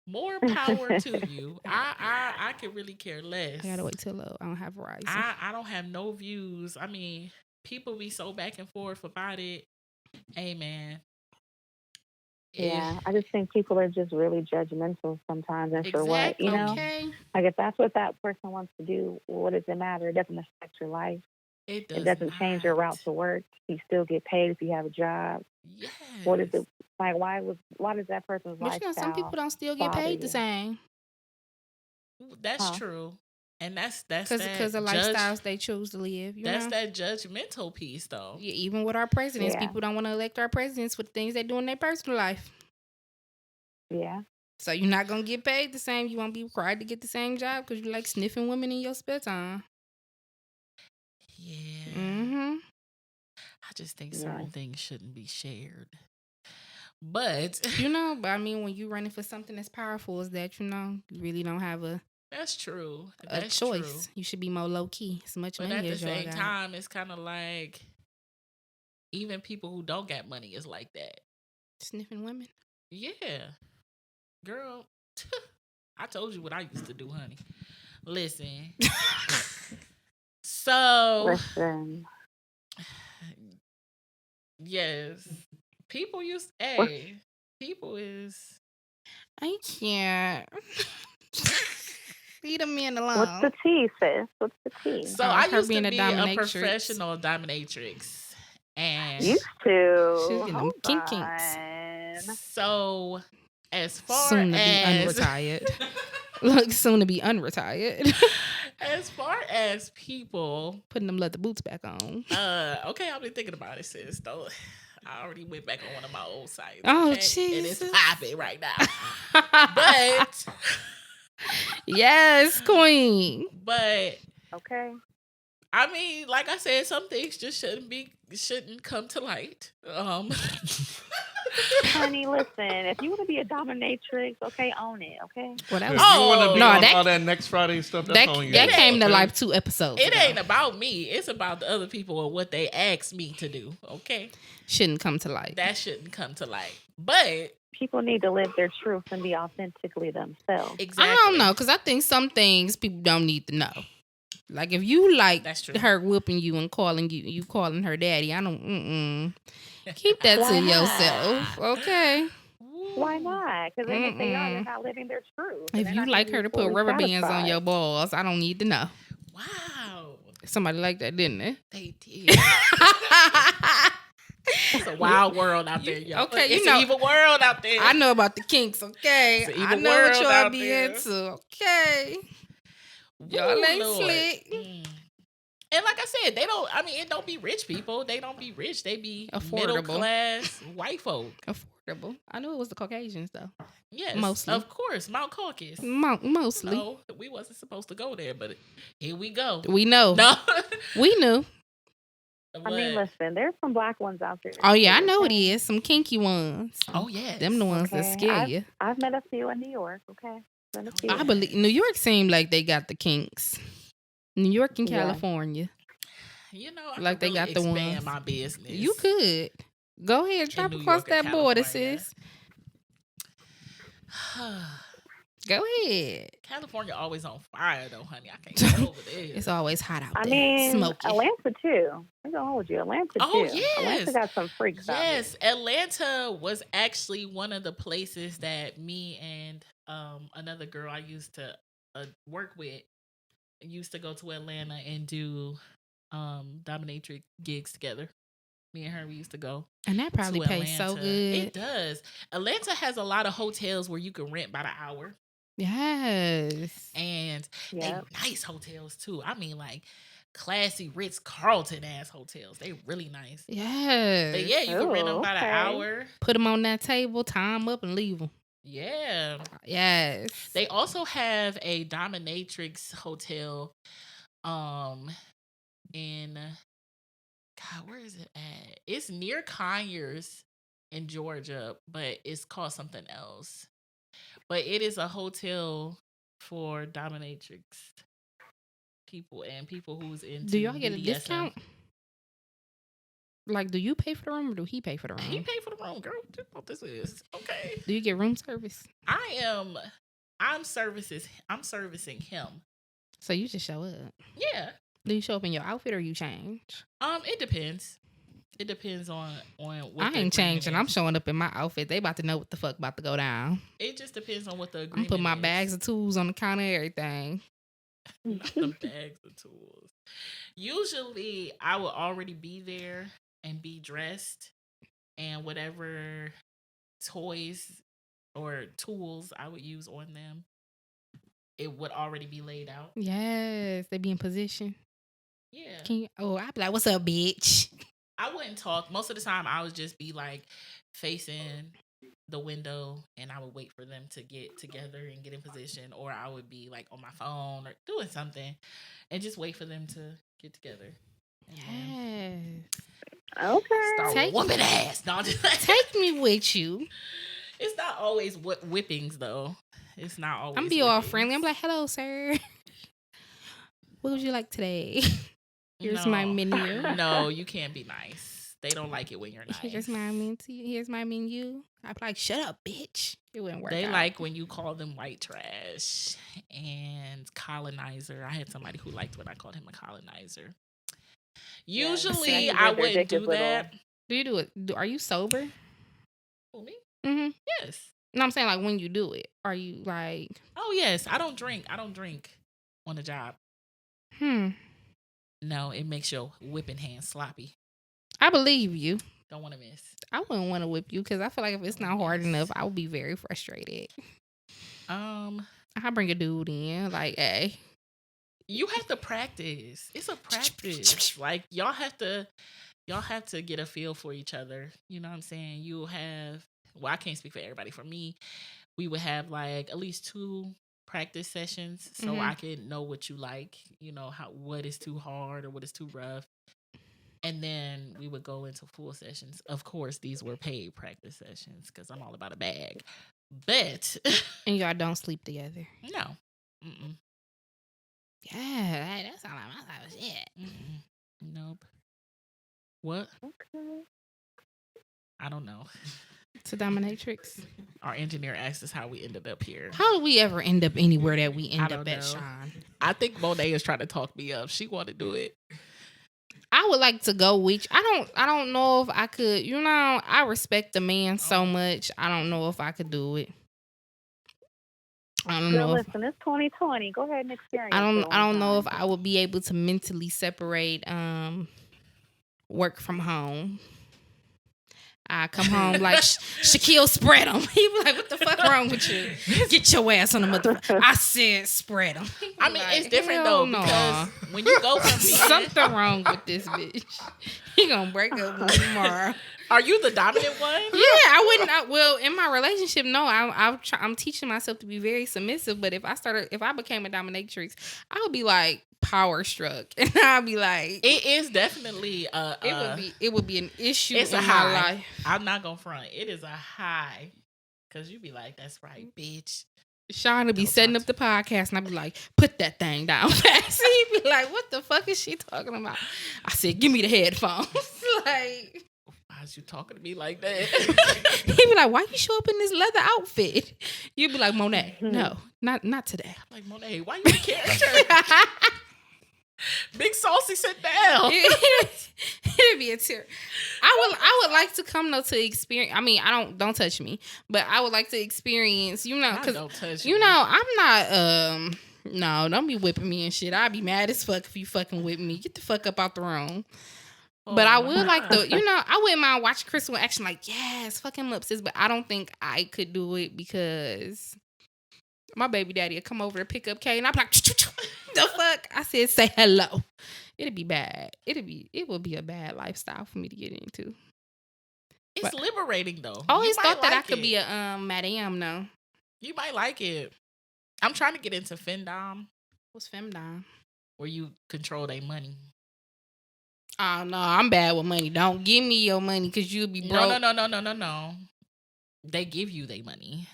More power to you. I can really care less. I gotta wait till I don't have Verizon. I don't have no views. I mean, people be so back and forth about it. Hey, man. Yeah, I just think people are just really judgmental sometimes, and for what, Okay. Like, if that's what that person wants to do, what does it matter? It doesn't affect your life. It doesn't change your route to work. You still get paid if you have a job. Yes. What is it? Like, why does that person's lifestyle? Some people don't still get paid the same. That's true. And that's because of lifestyles they choose to live. That's that judgmental piece, though. Yeah, even with our presidents, people don't want to elect our presidents for the things they do in their personal life. Yeah. So you're not gonna get paid the same. You won't be required to get the same job because you like sniffing women in your spare time. Yeah. Mm-hmm. I just think certain things shouldn't be shared. But but I mean, when you're running for something as powerful as that, you really don't have a. That's true. A choice. True. You should be more low key. As much money as you got. But at the same time, it's kind of like even people who don't got money is like that. Sniffing women. Yeah, girl. I told you what I used to do, honey. Listen. Yes. People is. I can't. Leave a man alone. What's the tea, sis? What's the tea? So I used to be a professional dominatrix. And used to. She's getting them kinks. So as far soon to as be unretired. Look, soon to be unretired. As far as people putting them leather boots back on. Okay, I've been thinking about it, sis. Though I already went back on one of my old sites. Oh, okay? Jesus. And it's popping right now. But yes, queen. But okay. I mean, like I said, some things just shouldn't come to light. Honey, listen. If you want to be a dominatrix, okay, own it. Okay. Well, that If was you want to be no, on that all that next Friday stuff, that's that on you. that came to okay? like 2 episodes. It ago. ain't about me. It's about the other people and what they asked me to do. Okay, Shouldn't come to light. that shouldn't come to light. But people need to live their truth and be authentically themselves. exactly, I don't know, because I think some things people don't need to know. Like if you like That's true. her whooping you and calling you calling her daddy, I don't. Keep that to yourself, okay? Why not? Because if they are, they're not living their truth. If you like her to put rubber bands on your balls, I don't need to know. Wow. Somebody like that, didn't they? They did. It's a wild world out there, y'all. Okay, it's an evil world out there. I know about the kinks, okay? It's an evil I know world what y'all out be there. into, okay? Y'all ain't slick. And like I said, it don't be rich people. They don't be rich. They be middle class white folk. Affordable. I knew it was the Caucasians though. Yes, mostly. Of course, Mount Caucasus. Mostly. No, we wasn't supposed to go there, but here we go. We know. No. We knew. I mean, listen, there's some black ones out there. Oh yeah, I know it is. Some kinky ones. Oh yeah, them the ones that scare you. I've met a few in New York. Okay, I believe New York seemed like they got the kinks. New York and California. You know, I like they really got the ones. My business. You could go ahead, drop across that border, sis. Go ahead. California always on fire though, honey. I can't get over there. It's always hot out there. I mean, smoky. Atlanta too. I'm gonna hold you. Atlanta too. Yes. Atlanta got some freaks out here. Yes, Atlanta was actually one of the places that me and another girl I used to work with used to go to Atlanta and do dominatrix gigs together. Me and her, we used to go. And that probably pays so good. It does. Atlanta has a lot of hotels where you can rent by the hour. Yes. And they nice hotels too. I mean, like classy Ritz-Carlton ass hotels. They really nice. Yes. But yeah, you can rent them by the hour. Put them on that table, tie them up, and leave them. Yeah. Yes. They also have a dominatrix hotel in God, where is it at? It's near Conyers in Georgia, but it's called something else. But it is a hotel for dominatrix people and people who's into Do y'all get BDSM. a discount? Like, do you pay for the room or do he pay for the room? He pay for the room, girl. That's what this is. Okay. Do you get room service? I'm servicing him. So you just show up? Yeah. Do you show up in your outfit or you change? It depends. It depends on what I ain't changing. I'm showing up in my outfit. They about to know what the fuck about to go down. It just depends on what the agreement I'm putting my is. bags of tools on the counter and everything. The bags of tools. Usually I will already be there and be dressed, and whatever toys or tools I would use on them, it would already be laid out. Yes, they be in position. Yeah. I'd be like, what's up, bitch? I wouldn't talk. Most of the time, I would just be like facing the window and I would wait for them to get together and get in position, or I would be like on my phone or doing something and just wait for them to get together. Yes. Okay. Start whooping ass. No, take me with you. It's not always whippings though. It's not always. I'm be all friendly. I'm like, hello, sir. What would you like today? Here's my menu. No, you can't be nice. They don't like it when you're nice. Here's my menu. Here's my menu. I'd be like, shut up, bitch. It wouldn't work. They like when you call them white trash and colonizer. I had somebody who liked when I called him a colonizer. Usually, I wouldn't do that. Do you do it? Are you sober? Who, me? Mm-hmm. Yes. No, I'm saying like when you do it, are you like? Oh yes, I don't drink. I don't drink on the job. No, it makes your whipping hand sloppy. I believe you. Don't want to miss. I wouldn't want to whip you because I feel like if it's not hard enough, I would be very frustrated. I bring a dude in like, hey. You have to practice. It's a practice. Like y'all have to get a feel for each other. You know what I'm saying? I can't speak for everybody. For me, we would have like at least 2 practice sessions so I could know what you like, you know, what is too hard or what is too rough. And then we would go into full sessions. Of course, these were paid practice sessions because I'm all about a bag. But and y'all don't sleep together. No. Mm-mm. Yeah, that's all I'm shit. Nope. What? Okay. I don't know. It's a dominatrix. Our engineer asked us how we ended up here. How do we ever end up anywhere that we end up at, Sean? I think Monet is trying to talk me up. She want to do it. I would like to go with you. I don't know if I could. You know, I respect the man so much. I don't know if I could do it. I don't know. Listen, it's 2020. Go ahead and experience. I don't know if I would be able to mentally separate work from home. I come home like Shaquille spread them. He be like, "What the fuck wrong with you? Get your ass on the motherfucker." I said, "Spread them." I mean, like, it's different though because when you go from something wrong with this bitch, he gonna break up with me tomorrow. Are you the dominant one? Yeah, I wouldn't. Well, in my relationship, no. I'm teaching myself to be very submissive. But if I became a dominatrix, I would be like power struck, and I'd be like, it is definitely it would be an issue. It's in a my high. life. I'm not gonna front. It is a high because you be like, "That's right, bitch." Sean would be setting up the podcast, and I'd be like, "Put that thing down fast." He'd be like, "What the fuck is she talking about?" I said, "Give me the headphones." Like, why is you talking to me like that? He'd be like, "Why you show up in this leather outfit?" You'd be like, "Monet, no, not today." I'm like, "Monet, why you a character?" Big Saucy, sit down. It'd be a tear. I would like to come though to experience. I mean, don't touch me, but I would like to experience. You know, because I'm not. No, don't be whipping me and shit. I'd be mad as fuck if you fucking whip me. Get the fuck up out the room. But I would like to, I wouldn't mind watching Crystal in action. Like, yes, fuck him up, sis. But I don't think I could do it because my baby daddy would come over to pick up Kay, and I'd be like, the fuck? I said, say hello. It'd be bad. It would be a bad lifestyle for me to get into. It's liberating though. I always thought that I could be a madam though. You might like it. I'm trying to get into femdom. What's femdom? Where you control their money. Oh no, I'm bad with money. Don't give me your money because you'll be broke. No. They give you their money.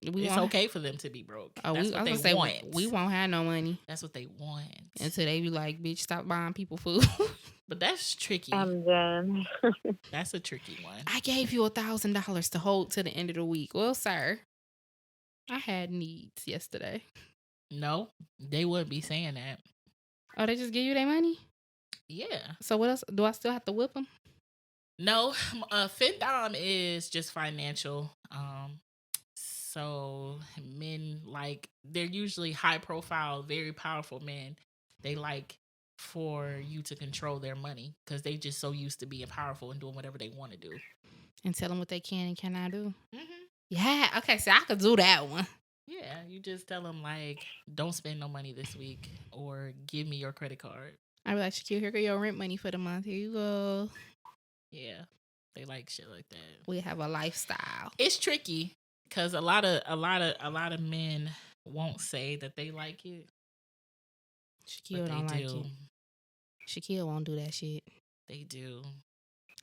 It's okay for them to be broke. That's what they want. We won't have no money. That's what they want. Until they be like, bitch, stop buying people food. But that's tricky. I'm done. That's a tricky one. I gave you $1,000 to hold to the end of the week. Well, sir, I had needs yesterday. No, they wouldn't be saying that. Oh, they just give you their money? Yeah. So what else? Do I still have to whip them? No. Femdom is just financial. So men they're usually high profile, very powerful men. They like for you to control their money because they just so used to being powerful and doing whatever they want to do. And tell them what they can and cannot do. Mm-hmm. Yeah. Okay. So I could do that one. Yeah. You just tell them don't spend no money this week or give me your credit card. I'd be like, Shaquille, here go your rent money for the month. Here you go. Yeah. They like shit like that. We have a lifestyle. It's tricky. Because a lot of men won't say that they like it. Shaquille don't like it. Shaquille won't do that shit. They do.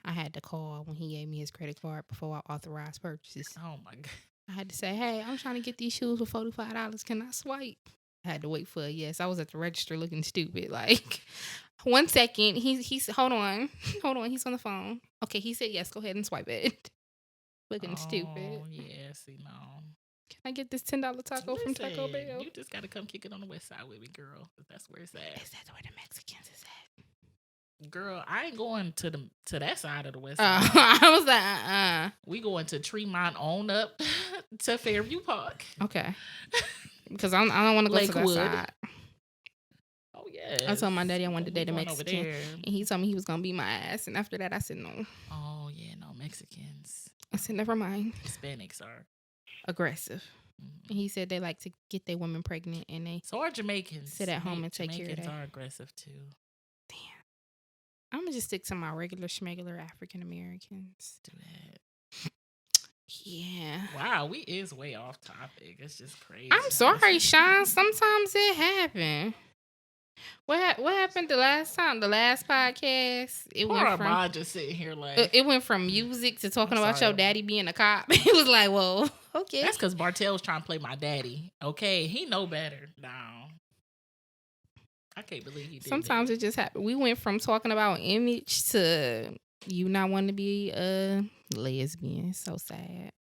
I had to call when he gave me his credit card before I authorized purchases. Oh my God. I had to say, hey, I'm trying to get these shoes for $45. Can I swipe? I had to wait for a yes. I was at the register looking stupid. Like, 1 second. He's hold on. He's on the phone. Okay, he said yes. Go ahead and swipe it. Looking stupid. Yeah, see, no. Can I get this $10 taco from Taco Bell? You just got to come kick it on the west side with me, girl. That's where it's at. Is that where the Mexicans is at? Girl, I ain't going to that side of the west side. I was like, We going to Tremont on up to Fairview Park. Okay. Because I don't want to go to that side. Oh, yeah. I told my daddy I wanted to date a Mexican. And he told me he was going to be my ass. And after that, I said no. Oh, yeah, no, Mexicans. I said, never mind. Hispanics are aggressive. And he said they like to get their women pregnant and they so are Jamaicans. Sit at home and take care of that. Jamaicans are aggressive too. Damn. I'm gonna just stick to my regular schmegular African Americans. Do that. Yeah. Wow, we is way off topic. It's just crazy. I'm sorry, Sean. Sometimes it happens. What happened the last time? The last podcast? Poor Armand just sitting here like... It went from music to talking about your daddy being a cop. It was like, whoa, okay. That's because Bartell was trying to play my daddy. Okay, he know better. No. I can't believe he did Sometimes it just happened. We went from talking about image to you not wanting to be a lesbian. So sad.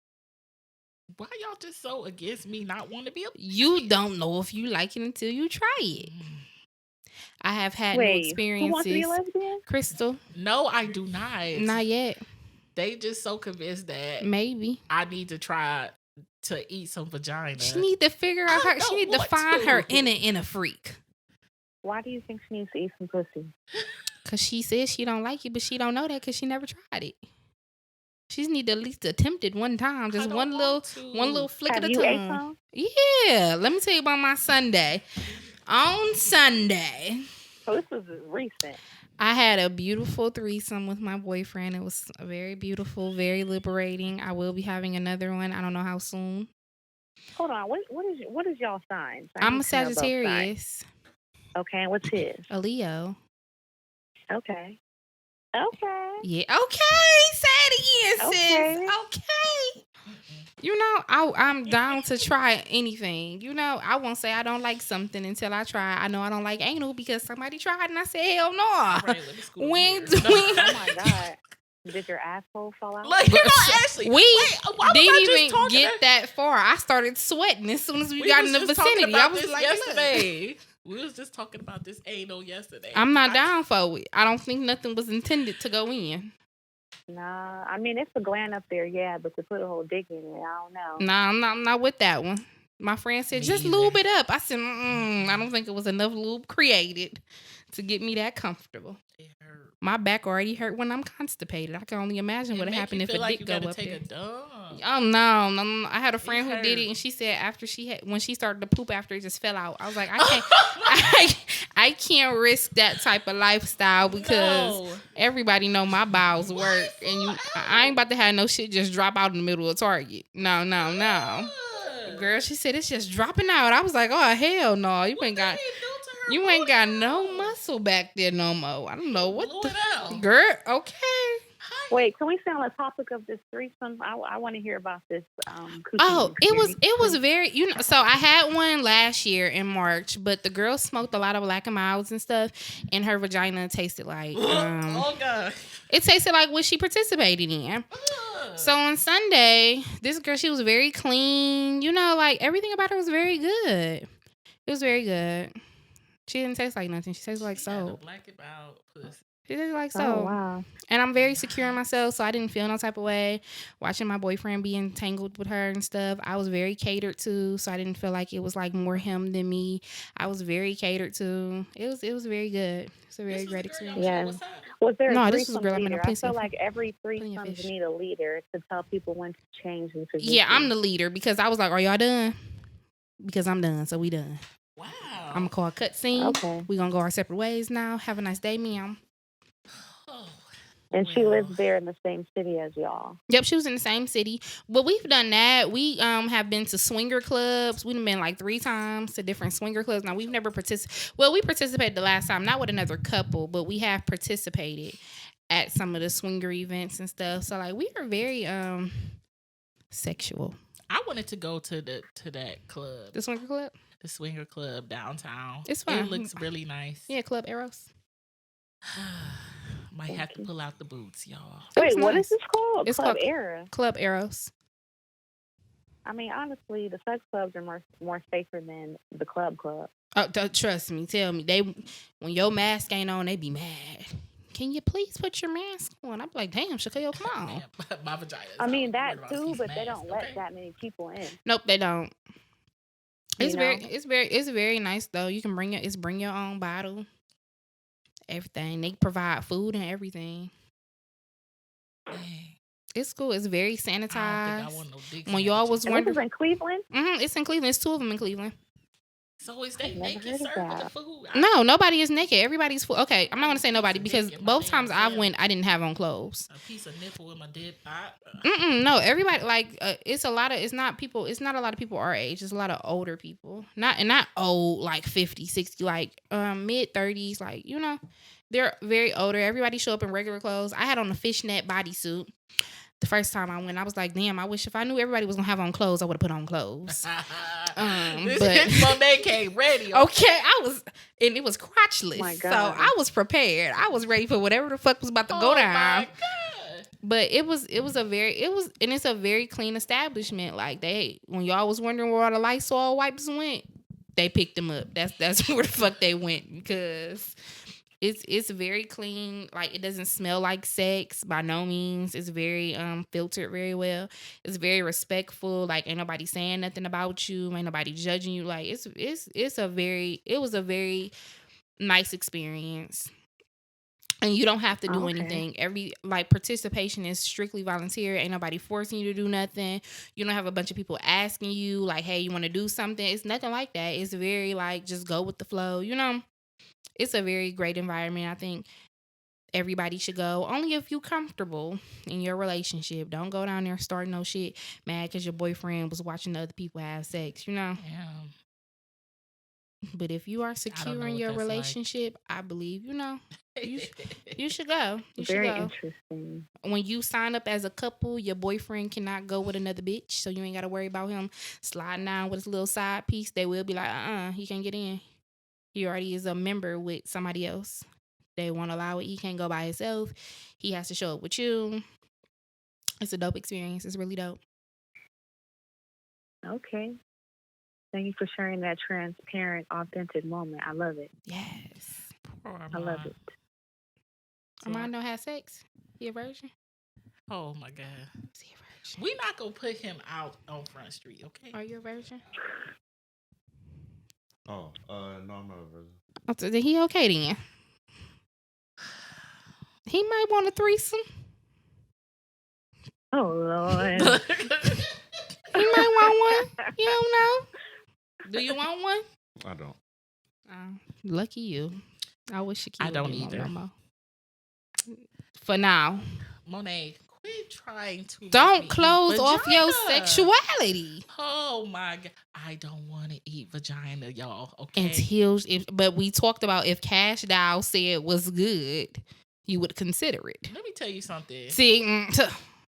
Why y'all just so against me not wanting to be a lesbian? You don't know if you like it until you try it. I have had no experiences. Who wants to be a lesbian? Crystal. No, I do not. Not yet. They just so convinced that maybe I need to try to eat some vagina. She need to figure out her. She need to find her inner freak. Why do you think she needs to eat some pussy? Because she says she don't like it, but she don't know that because she never tried it. She just need to at least attempt it one time. Just one little flick of the tongue. Yeah. Let me tell you about my Sunday. On Sunday. So this was recent. I had a beautiful threesome with my boyfriend. It was very beautiful, very liberating. I will be having another one. I don't know how soon. Hold on. What is y'all signs? I'm a Sagittarius. Okay, and what's his? A Leo. Okay. Yeah. Okay. Say it again, sis. Okay. You know, I'm down to try anything. You know, I won't say I don't like something until I try. I know I don't like anal because somebody tried and I said, hell no. Right, Oh my God. Did your asshole fall out? Like, you know, Ashley, we didn't even get that far. I started sweating as soon as we got in the vicinity. I was like, yesterday. We was just talking about this anal yesterday. I'm not down for it. I don't think nothing was intended to go in. Nah, I mean, it's a gland up there, yeah, but to put a whole dick in it, I don't know. Nah, I'm not with that one. My friend said, just lube it up. I said, I don't think it was enough lube created to get me that comfortable. It hurt. My back already hurt when I'm constipated. I can only imagine what would happen if a dick go up there. Oh no! I had a friend who did it, and she said when she started to poop after it just fell out. I was like, I can't, I can't risk that type of lifestyle because everybody know my bowels work, and I ain't about to have no shit just drop out in the middle of Target. No. Girl, she said it's just dropping out. I was like, oh hell no! You ain't got no muscle back there no more. I don't know what girl. Okay. Wait, can we stay on the topic of this threesome? I want to hear about this. It was very, so I had one last year in March, but the girl smoked a lot of Black and Milds and stuff, and her vagina tasted like oh God. It tasted like what she participated in. So on Sunday, this girl, she was very clean. Like everything about her was very good. It was very good. She didn't taste like nothing. She tasted like soap. Black and Mild pussy. She tasted like soap. Oh, wow. And I'm very secure in myself, so I didn't feel no type of way. Watching my boyfriend be entangled with her and stuff, I was very catered to, so I didn't feel like it was like more him than me. I was very catered to. It was very good. It's a very great experience. Yeah. Was there a this was a girl leader? I feel like every threesome need a leader to tell people when to change and position. Yeah, I'm the leader because I was like, are y'all done? Because I'm done, so we done. Wow. I'm going to call a cut scene. Okay. We're going to go our separate ways now. Have a nice day, ma'am. And she lives there in the same city as y'all. Yep, she was in the same city. Well, we've done that. We have been to swinger clubs. We've been like 3 times to different swinger clubs. Now, we've never participated. Well, we participated the last time, not with another couple, but we have participated at some of the swinger events and stuff. So, like, we are very sexual. I wanted to go to that club. The swinger club? The swinger club downtown. It's fun. It looks really nice. Yeah, Club Eros. Might have to pull out the boots, y'all. Wait, what is this called? It's Club called Eros. Club Eros. I mean, honestly, the sex clubs are more safer than the club. Oh, trust me. Tell me. When your mask ain't on, they be mad. Can you please put your mask on? I'm like, damn, Shaquille, come on. My vagina. I mean, that too, but they don't let that many people in. Nope, they don't. It's very nice though. You can bring your own bottle. Everything. They provide food and everything. Dang. It's cool. It's very sanitized. I don't think I want no dick when y'all was wondering, this is in Cleveland? It's in Cleveland. It's 2 of them in Cleveland. So is they naked serving the food? No, nobody is naked. Everybody's full. Okay, I'm not gonna say nobody because both times I went, I didn't have on clothes. A piece of nipple in my dip. No, everybody like it's a lot of. It's not people. It's not a lot of people our age. It's a lot of older people. Not old like 50, 60, like mid 30s. Like they're very older. Everybody show up in regular clothes. I had on a fishnet bodysuit. The first time I went, I was like, damn, I wish if I knew everybody was going to have on clothes, I would have put on clothes. But Monet came ready. Okay, and it was crotchless. So I was prepared. I was ready for whatever the fuck was about to go down. My God. But it's a very clean establishment. Like when y'all was wondering where all the Lysol wipes went, they picked them up. That's where the fuck they went because it's very clean. Like it doesn't smell like sex by no means. It's very filtered very well. It's very respectful. Like ain't nobody saying nothing about you. Ain't nobody judging you. Like it was a very nice experience. And you don't have to do anything. Participation is strictly volunteer. Ain't nobody forcing you to do nothing. You don't have a bunch of people asking you like, hey, you want to do something? It's nothing like that. It's very like just go with the flow, It's a very great environment. I think everybody should go. Only if you comfortable in your relationship. Don't go down there starting no shit mad because your boyfriend was watching other people have sex, Yeah. But if you are secure in your relationship, like. I believe, you should go. Very interesting. When you sign up as a couple, your boyfriend cannot go with another bitch, so you ain't got to worry about him sliding down with his little side piece. They will be like, he can't get in. He already is a member with somebody else. They won't allow it. He can't go by himself. He has to show up with you. It's a dope experience. It's really dope. Okay. Thank you for sharing that transparent, authentic moment. I love it. Yes. I love it. Armand don't have sex? He a virgin? Oh, my God. Is he a virgin? We're not going to put him out on Front Street, okay? Are you a virgin? Oh, no, I'm not a virgin. Oh, so then he okay then? He might want a threesome. Oh, Lord. He might want one. You don't know. Do you want one? I don't. Lucky you. I wish you. I don't either. No more. For now, Monet, quit trying to. Don't close off your sexuality. Oh my God, I don't want to eat vagina, y'all. Okay. But we talked about if Cash Doll said was good, you would consider it. Let me tell you something. See.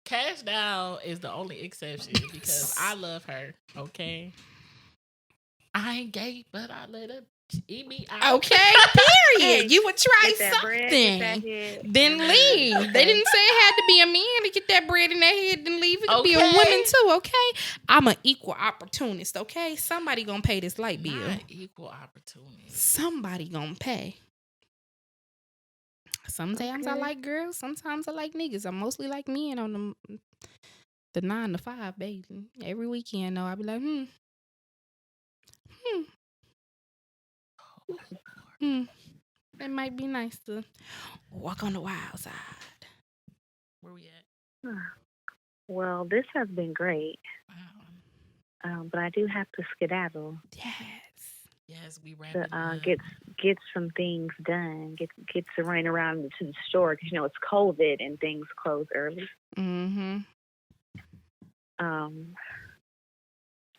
Cash Doll is the only exception because I love her, okay? I ain't gay, but I let her eat me out. Okay, period. You would try something. Then leave. They didn't say it had to be a man to get that bread in their head, then leave. It could be a woman too, okay? I'm an equal opportunist, okay? Somebody gonna pay this light bill. Not equal opportunist. Somebody gonna pay. Sometimes I like girls. Sometimes I like niggas. I mostly like men on the 9 to 5, baby. Every weekend, though, I be like, It might be nice to walk on the wild side. Where we at? Well, this has been great. Wow. But I do have to skedaddle. Yes, we ran to get some things done. Get to run around to the store because it's COVID and things close early. Mm-hmm.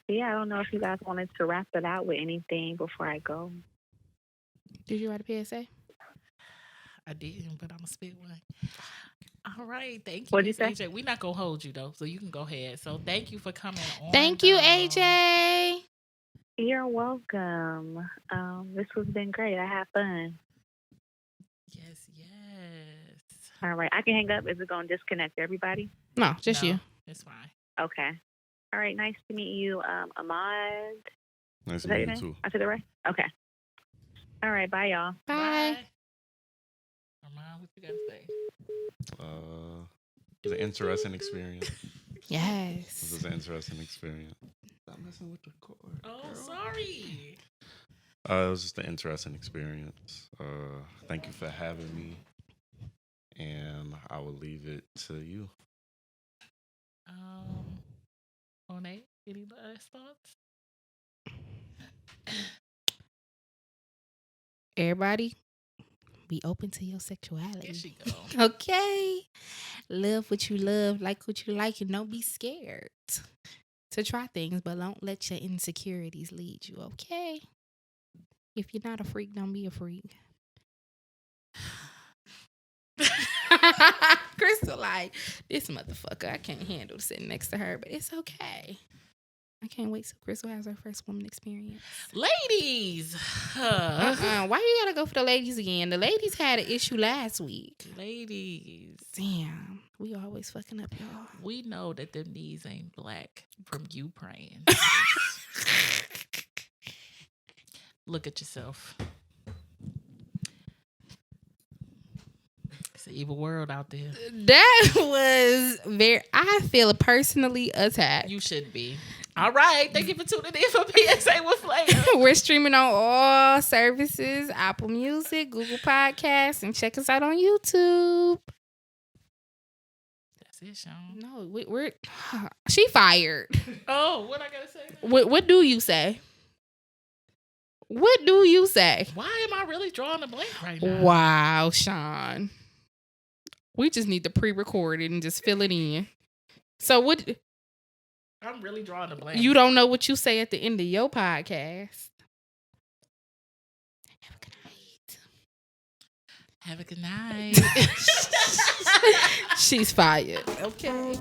Yeah, I don't know if you guys wanted to wrap it out with anything before I go. Did you write a PSA? I didn't, but I'm gonna spit one. All right, thank you. What'd you say? AJ, we're not gonna hold you though, so you can go ahead. So thank you for coming on. Thank you, AJ. You're welcome. This has been great. I had fun. Yes. All right, I can hang up. Is it going to disconnect everybody? No, just you. It's fine. Okay. All right, nice to meet you, Ahmad. Nice to meet you too. I said it right? Okay. All right, bye, y'all. Bye. Ahmad, what you got to say? It was an interesting experience. Yes. It was an interesting experience. Stop messing with the cord. Oh, girl. Sorry. It was just an interesting experience. Thank you for having me. And I will leave it to you. Monet, any last thoughts? everybody, be open to your sexuality. There she go. Okay. Love what you love, like what you like, and don't be scared to try things, but don't let your insecurities lead you, okay? If you're not a freak, don't be a freak. Crystal, like, this motherfucker, I can't handle sitting next to her, but it's okay. I can't wait till Crystal has her first woman experience. Ladies! Why you gotta go for the ladies again? The ladies had an issue last week. Ladies. Damn. We always fucking up, y'all. We know that them knees ain't black from you praying. Look at yourself. It's an evil world out there. That was I feel personally attacked. You should be. All right. Thank you for tuning in for PSA with Flair. We're streaming on all services, Apple Music, Google Podcasts, and check us out on YouTube. That's it, Sean. No, we're she fired. Oh, what I gotta say? What do you say? What do you say? Why am I really drawing a blank right now? Wow, Sean. We just need to pre-record it and just fill it in. So what? I'm really drawing a blank. You don't know what you say at the end of your podcast. Have a good night. She's fired. Okay.